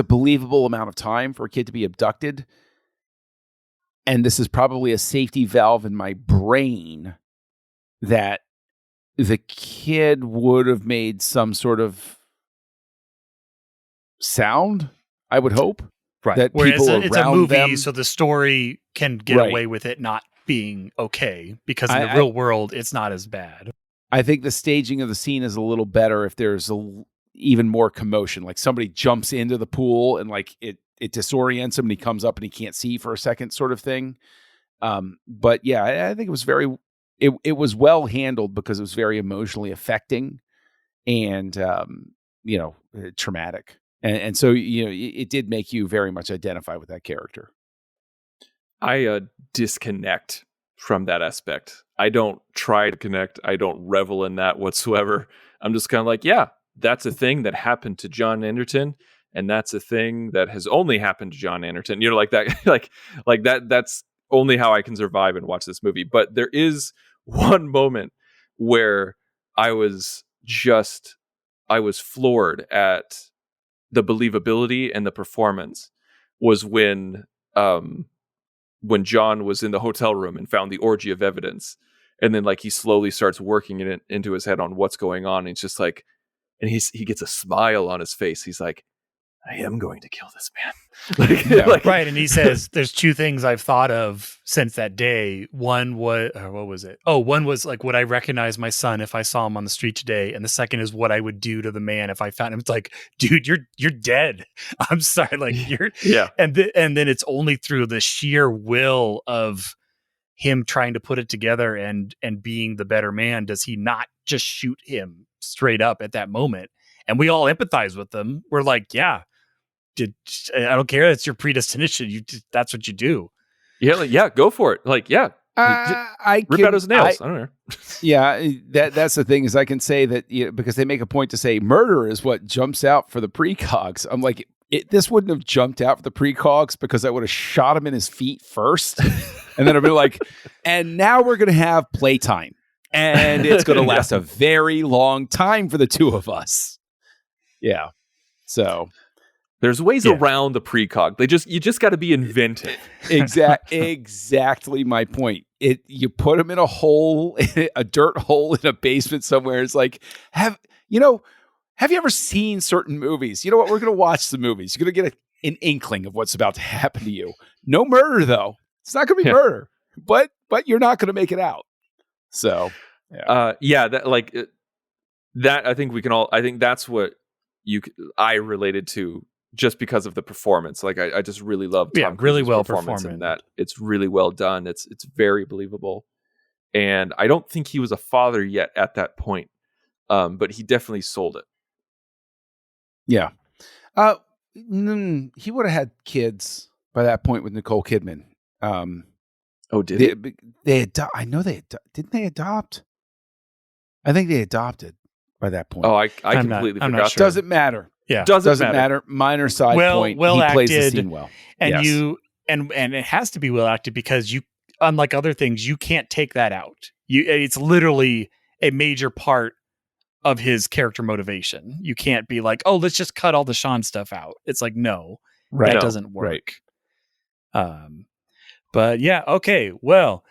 believable amount of time for a kid to be abducted. And this is probably a safety valve in my brain that the kid would have made some sort of sound, I would hope. Right. That whereas people it's a around movie, them, so the story can get away with it not being okay, because in the real world, it's not as bad. I think the staging of the scene is a little better if there's even more commotion. Like somebody jumps into the pool and like it disorients him and he comes up and he can't see for a second, sort of thing. But yeah, I think it was it was well handled because it was very emotionally affecting and traumatic. And so, it did make you very much identify with that character. I disconnect from that aspect. I don't try to connect. I don't revel in that whatsoever. I'm just kind of like, yeah, that's a thing that happened to John Anderton, and that's a thing that has only happened to John Anderton. Like that, like that. That's only how I can survive and watch this movie. But there is one moment where I was floored at the believability and the performance. Was when John was in the hotel room and found the orgy of evidence. And then like he slowly starts working it into his head on what's going on. And it's just like, and he gets a smile on his face. He's like, I am going to kill this man. Right. And he says, there's two things I've thought of since that day. One was, what was it? Oh, one was like, would I recognize my son if I saw him on the street today? And the second is what I would do to the man if I found him. It's like, dude, you're dead. I'm sorry. Like yeah. And then it's only through the sheer will of him trying to put it together and being the better man does he not just shoot him straight up at that moment. And we all empathize with them. We're like, yeah, I don't care. It's your predestination. That's what you do. Yeah, go for it. Like, yeah, rip out his nails. I don't know. Yeah, that's the thing is I can say that because they make a point to say murder is what jumps out for the precogs. I'm like, this wouldn't have jumped out for the precogs because I would have shot him in his feet first, and then I'd be like, and now we're gonna have playtime, and it's gonna last a very long time for the two of us. Yeah, so. There's ways around the precog. You just got to be inventive. Exactly my point. You put them in a hole, a dirt hole in a basement somewhere. It's like, have you ever seen certain movies? You know what? We're going to watch some movies. You're going to get an inkling of what's about to happen to you. No murder though. It's not going to be murder, but you're not going to make it out. So, that I think we can all. I think that's what I related to. Just because of the performance, like I just really love Tom Cruise's really well performance in that. It's really well done. It's very believable, and I don't think he was a father yet at that point, but he definitely sold it. Yeah, he would have had kids by that point with Nicole Kidman. Did they? I know they didn't they adopt? I think they adopted by that point. Oh, I completely forgot. Not sure. Doesn't matter. Yeah, doesn't matter. Minor side point. Well he acted, plays the scene well, and and it has to be well acted because you, unlike other things, you can't take that out. It's literally a major part of his character motivation. You can't be like, oh, let's just cut all the Sean stuff out. It's like, no, that doesn't work. Right. But yeah, okay, well,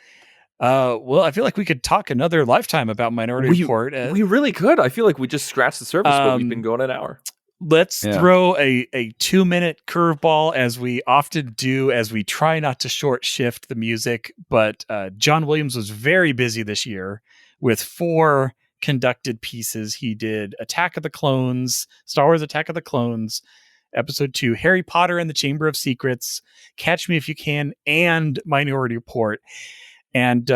I feel like we could talk another lifetime about Minority Report. We really could. I feel like we just scratched the surface, but we've been going an hour. let's throw a 2-minute curveball, as we often do, as we try not to short shift the music. But John Williams was very busy this year with 4 conducted pieces. He did Attack of the Clones, Star Wars Attack of the Clones, Episode 2, Harry Potter and the Chamber of Secrets, Catch Me If You Can, and Minority Report. And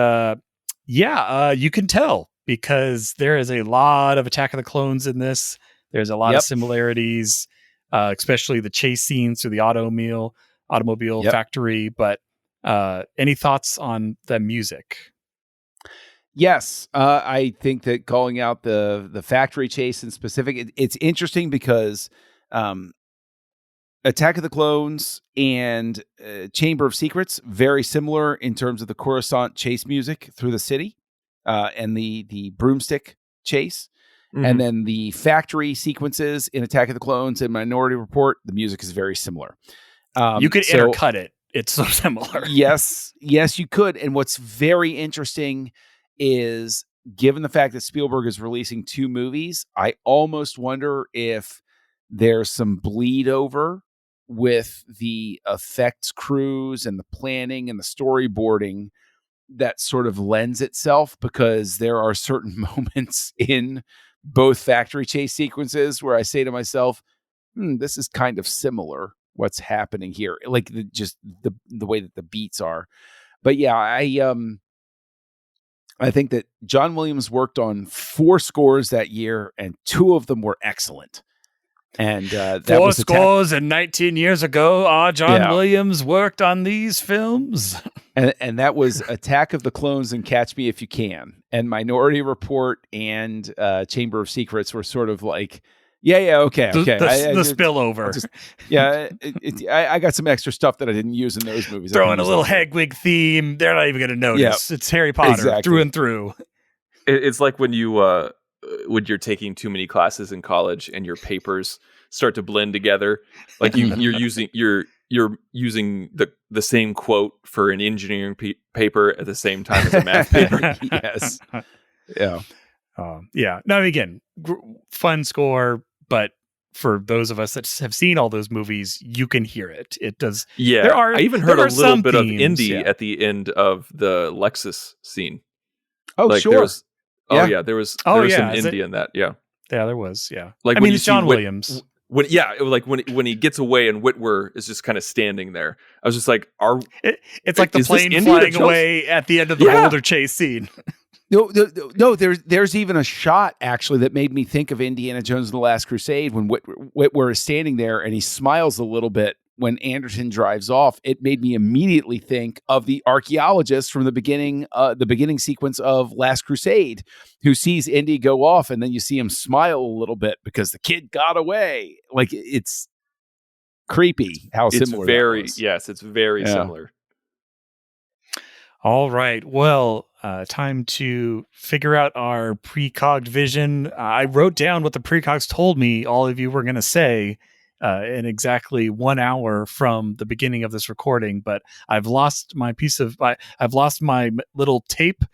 you can tell because there is a lot of Attack of the Clones in this. There's a lot of similarities, especially the chase scenes through the automobile factory. But any thoughts on the music? Yes, I think that calling out the factory chase in specific, it's interesting because Attack of the Clones and Chamber of Secrets, very similar in terms of the Coruscant chase music through the city and the broomstick chase. Mm-hmm. And then the factory sequences in Attack of the Clones and Minority Report, the music is very similar. You could intercut it. It's so similar. Yes, you could. And what's very interesting is, given the fact that Spielberg is releasing 2 movies, I almost wonder if there's some bleed over with the effects crews and the planning and the storyboarding that sort of lends itself, because there are certain moments in both factory chase sequences where I say to myself, this is kind of similar what's happening here. Like the way that the beats are. But yeah, I think that John Williams worked on 4 scores that year, and 2 of them were excellent. And that 4 was scores and 19 years ago, John Williams worked on these films. And that was Attack of the Clones and Catch Me If You Can. And Minority Report and Chamber of Secrets were sort of like, okay. The spillover. I got some extra stuff that I didn't use in those movies. Throwing a little Hedwig theme. They're not even going to notice. It's Harry Potter through and through. It's like when you when you're taking too many classes in college and your papers start to blend together. Like you're using the same quote for an engineering paper at the same time as a math paper. Yes. Yeah. Now, again, fun score, but for those of us that have seen all those movies, you can hear it. It does. Yeah. I even heard a little bit of Indy at the end of the Lexus scene. Oh, like sure. There was some Indy in that. Yeah. Yeah, there was. Yeah. Like, I mean, it's John Williams. When he gets away and Whitwer is just kind of standing there, I was just like, it's like the plane flying away at the end of the boulder chase scene. No. There's even a shot actually that made me think of Indiana Jones and the Last Crusade when Whitwer is standing there and he smiles a little bit when Anderson drives off. It made me immediately think of the archaeologist from the beginning sequence of Last Crusade, who sees Indy go off, and then you see him smile a little bit because the kid got away. Like, it's creepy how similar that was. Yes, it's very similar. All right. Well, time to figure out our precogged vision. I wrote down what the precogs told me all of you were going to say in exactly 1 hour from the beginning of this recording, but I've lost my little tape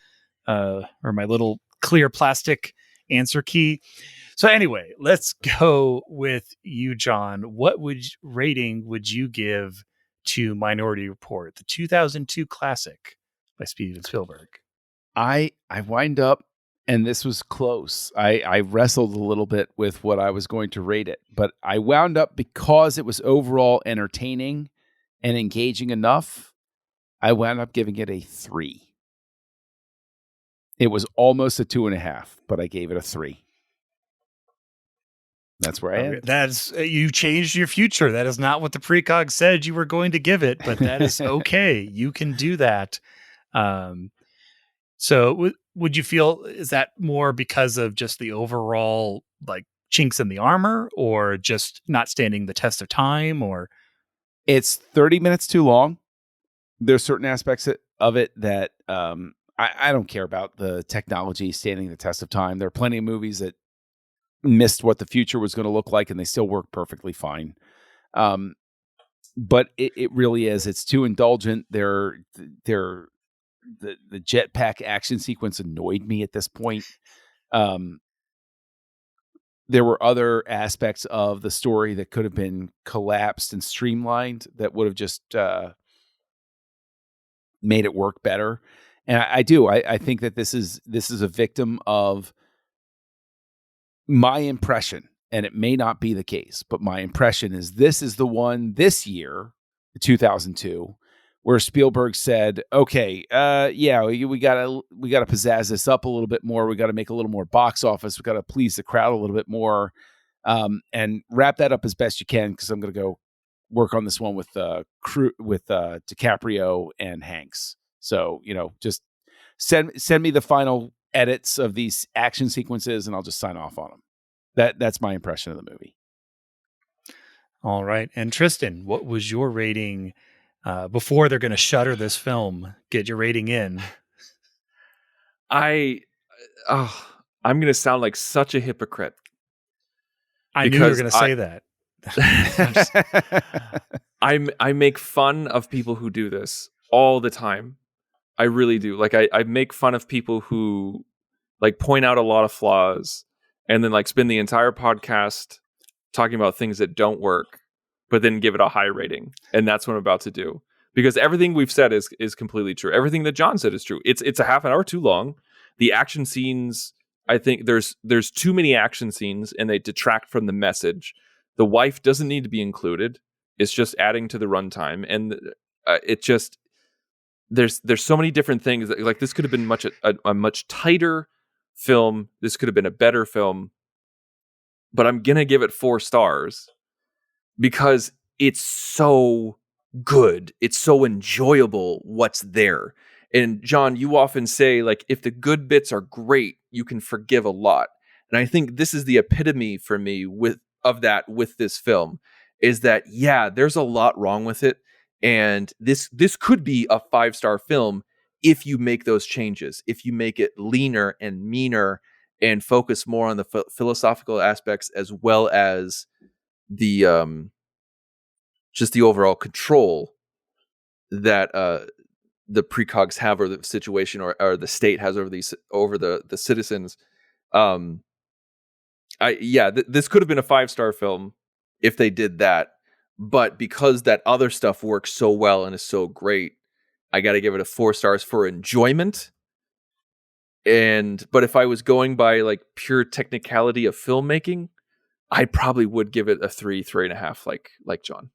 or my little clear plastic answer key. So anyway, let's go with you, John. What rating would you give to Minority Report, the 2002 classic by Steven Spielberg? I wind up, and this was close. I wrestled a little bit with what I was going to rate it, but I wound up, because it was overall entertaining and engaging enough, I wound up giving it a 3. It was almost a 2.5, but I gave it a 3. That's where I am. That's you changed your future. That is not what the precog said you were going to give it, but that is okay. You can do that. So would you feel, is that more because of just the overall like chinks in the armor, or just not standing the test of time? Or it's 30 minutes too long. There's certain aspects of it that I don't care about the technology standing the test of time. There are plenty of movies that missed what the future was going to look like, and they still work perfectly fine. But it really is. It's too indulgent. The jetpack action sequence annoyed me at this point. there were other aspects of the story that could have been collapsed and streamlined that would have just made it work better. And I think that this is a victim of my impression, and it may not be the case, but my impression is this is the one this year, 2002, where Spielberg said, "Okay, we gotta pizzazz this up a little bit more. We got to make a little more box office. We got to please the crowd a little bit more, and wrap that up as best you can, because I'm going to go work on this one with DiCaprio and Hanks. So just send me the final edits of these action sequences, and I'll just sign off on them." That's my impression of the movie. All right, and Tristan, what was your rating? Before they're going to shutter this film, get your rating in. I'm going to sound like such a hypocrite. I knew you were going to say that. I make fun of people who do this all the time. I really do. Like I make fun of people who like point out a lot of flaws and then like spend the entire podcast talking about things that don't work, but then give it a high rating. And that's what I'm about to do. Because everything we've said is completely true. Everything that John said is true. It's a half an hour too long. The action scenes, I think there's too many action scenes and they detract from the message. The wife doesn't need to be included. It's just adding to the runtime. And it just, there's so many different things. Like this could have been a much tighter film. This could have been a better film. But I'm going to give it 4 stars because it's so good. It's so enjoyable what's there. And John, you often say, like, if the good bits are great, you can forgive a lot. And I think this is the epitome for me with this film, is that, yeah, there's a lot wrong with it. And this could be a 5-star film if you make those changes, if you make it leaner and meaner and focus more on the philosophical aspects as well as the just the overall control that the precogs have over the situation or the state has over the citizens. This could have been a 5-star film if they did that, but because that other stuff works so well and is so great, I got to give it a 4 stars for enjoyment. But if I was going by like pure technicality of filmmaking, I probably would give it a 3.5, like John.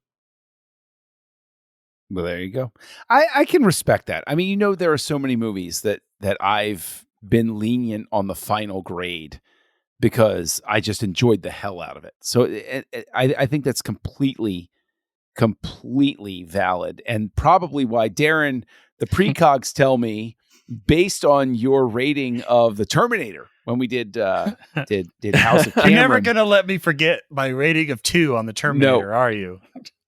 Well, there you go. I can respect that. I mean, there are so many movies that I've been lenient on the final grade because I just enjoyed the hell out of it. So I think that's completely valid, and probably why, Darren, the precogs tell me, based on your rating of the Terminator when we did House of Cameron. You're never gonna let me forget my rating of 2 on the Terminator, are you?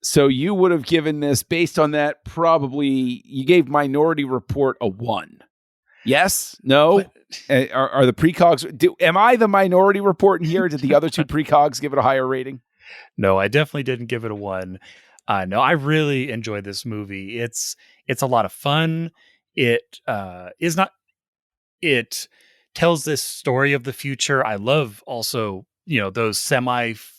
So you would have given this, based on that, probably you gave Minority Report a 1. Yes? No? Are the precogs? Am I the Minority Report in here? Did the other 2 precogs give it a higher rating? No, I definitely didn't give it a 1. No, I really enjoyed this movie. It's a lot of fun. It tells this story of the future. I love also, those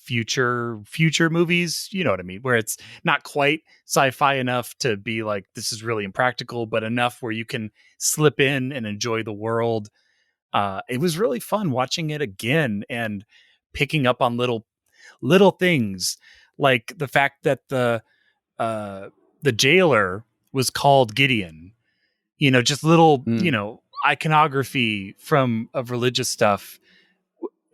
future movies, you know what I mean, where it's not quite sci-fi enough to be like, this is really impractical, but enough where you can slip in and enjoy the world. It was really fun watching it again and picking up on little things, like the fact that the jailer was called Gideon, just little, iconography of religious stuff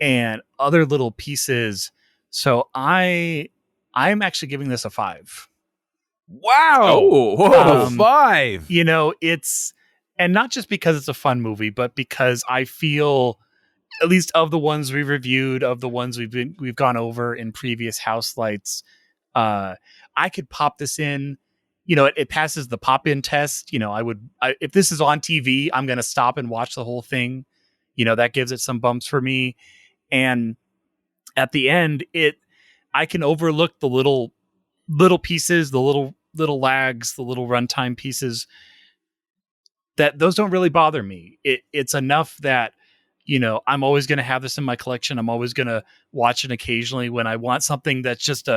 and other little pieces. So I'm actually giving this a 5. Wow. Oh, whoa, 5. It's, and not just because it's a fun movie, but because I feel, at least of the ones we've reviewed, of the ones we've gone over in previous Houselights, I could pop this in. It passes the pop-in test. If this is on TV, I'm going to stop and watch the whole thing. That gives it some bumps for me. And at the end, I can overlook the little pieces, the little lags, the little runtime pieces. That those don't really bother me. It's enough that I'm always going to have this in my collection. I'm always going to watch it occasionally when I want something that's just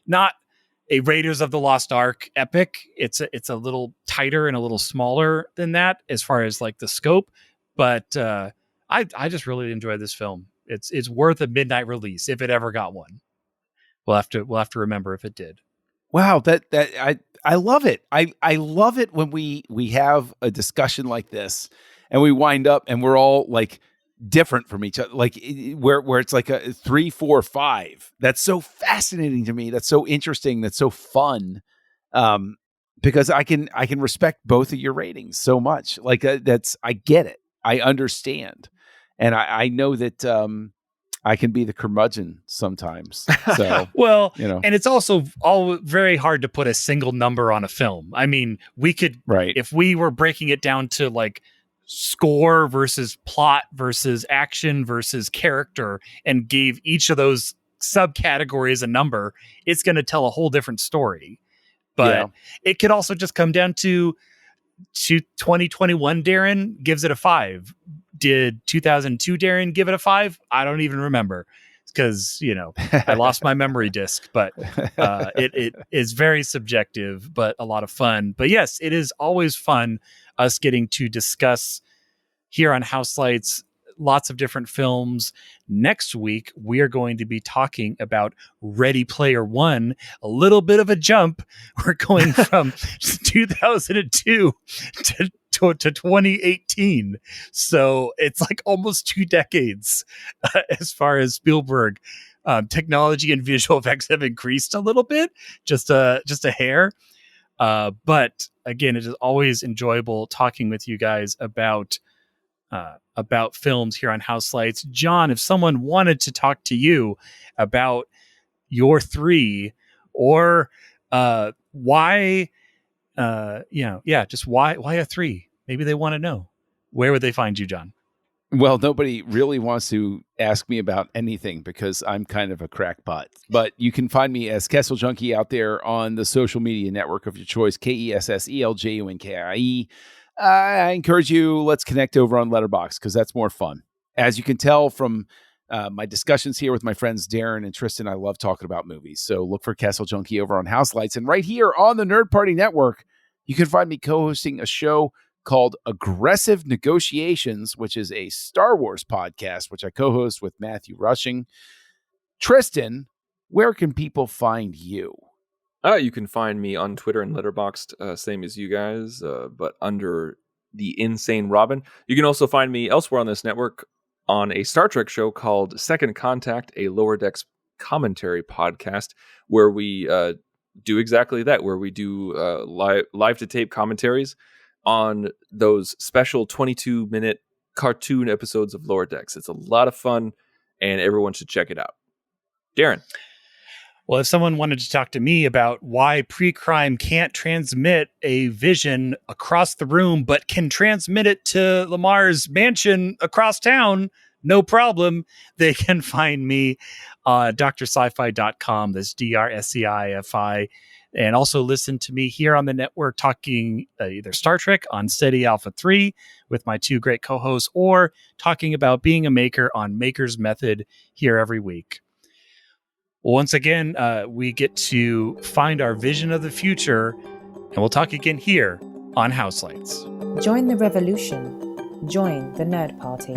not a Raiders of the Lost Ark epic. It's a little tighter and a little smaller than that as far as like the scope. But I just really enjoyed this film. It's worth a midnight release if it ever got one. We'll have to remember if it did. Wow, I love it. I love it when we have a discussion like this and we wind up and we're all like different from each other, like where it's like a 3, 4, 5. That's so fascinating to me. That's so interesting. That's so fun. Because I can respect both of your ratings so much. Like I get it. I understand. And I know that I can be the curmudgeon sometimes. So, well, and it's also all very hard to put a single number on a film. I mean, we could, if we were breaking it down to like score versus plot versus action versus character and gave each of those subcategories a number, it's going to tell a whole different story. But it could also just come down to 2021 Darren gives it a 5. Did 2002 Darren give it a 5? I don't even remember because, I lost my memory disk, but it is very subjective, but a lot of fun. But yes, it is always fun us getting to discuss here on Houselights lots of different films. Next week, we are going to be talking about Ready Player One, a little bit of a jump. We're going from 2002 to 2018. So it's like almost 2 decades as far as Spielberg. Technology and visual effects have increased a little bit, just a hair. But again, it is always enjoyable talking with you guys about films here on Houselights. John, if someone wanted to talk to you about your 3 or why, just why a 3? Maybe they want to know. Where would they find you, John? Well, nobody really wants to ask me about anything because I'm kind of a crackpot. But you can find me as Kessel Junkie out there on the social media network of your choice, KESSELJUNKIE. I encourage you, let's connect over on Letterboxd because that's more fun. As you can tell from my discussions here with my friends Darren and Tristan, I love talking about movies. So look for Kessel Junkie over on Houselights. And right here on the Nerd Party Network, you can find me co-hosting a show called Aggressive Negotiations, which is a Star Wars podcast, which I co-host with Matthew Rushing. Tristan, where can people find you? You can find me on Twitter and Letterboxd, same as you guys, but under the Insane Robin. You can also find me elsewhere on this network on a Star Trek show called Second Contact, a Lower Decks commentary podcast, where we do exactly that, where we do live to tape commentaries on those special 22-minute cartoon episodes of Lower Decks. It's a lot of fun, and everyone should check it out. Darren. Well, if someone wanted to talk to me about why pre-crime can't transmit a vision across the room, but can transmit it to Lamar's mansion across town, no problem. They can find me drsci-fi.com. That's DRSCIFI. And also listen to me here on the network talking either Star Trek on Steady Alpha 3 with my 2 great co-hosts, or talking about being a maker on Maker's Method here every week. Once again, we get to find our vision of the future, and we'll talk again here on Houselights. Join the revolution. Join the Nerd Party.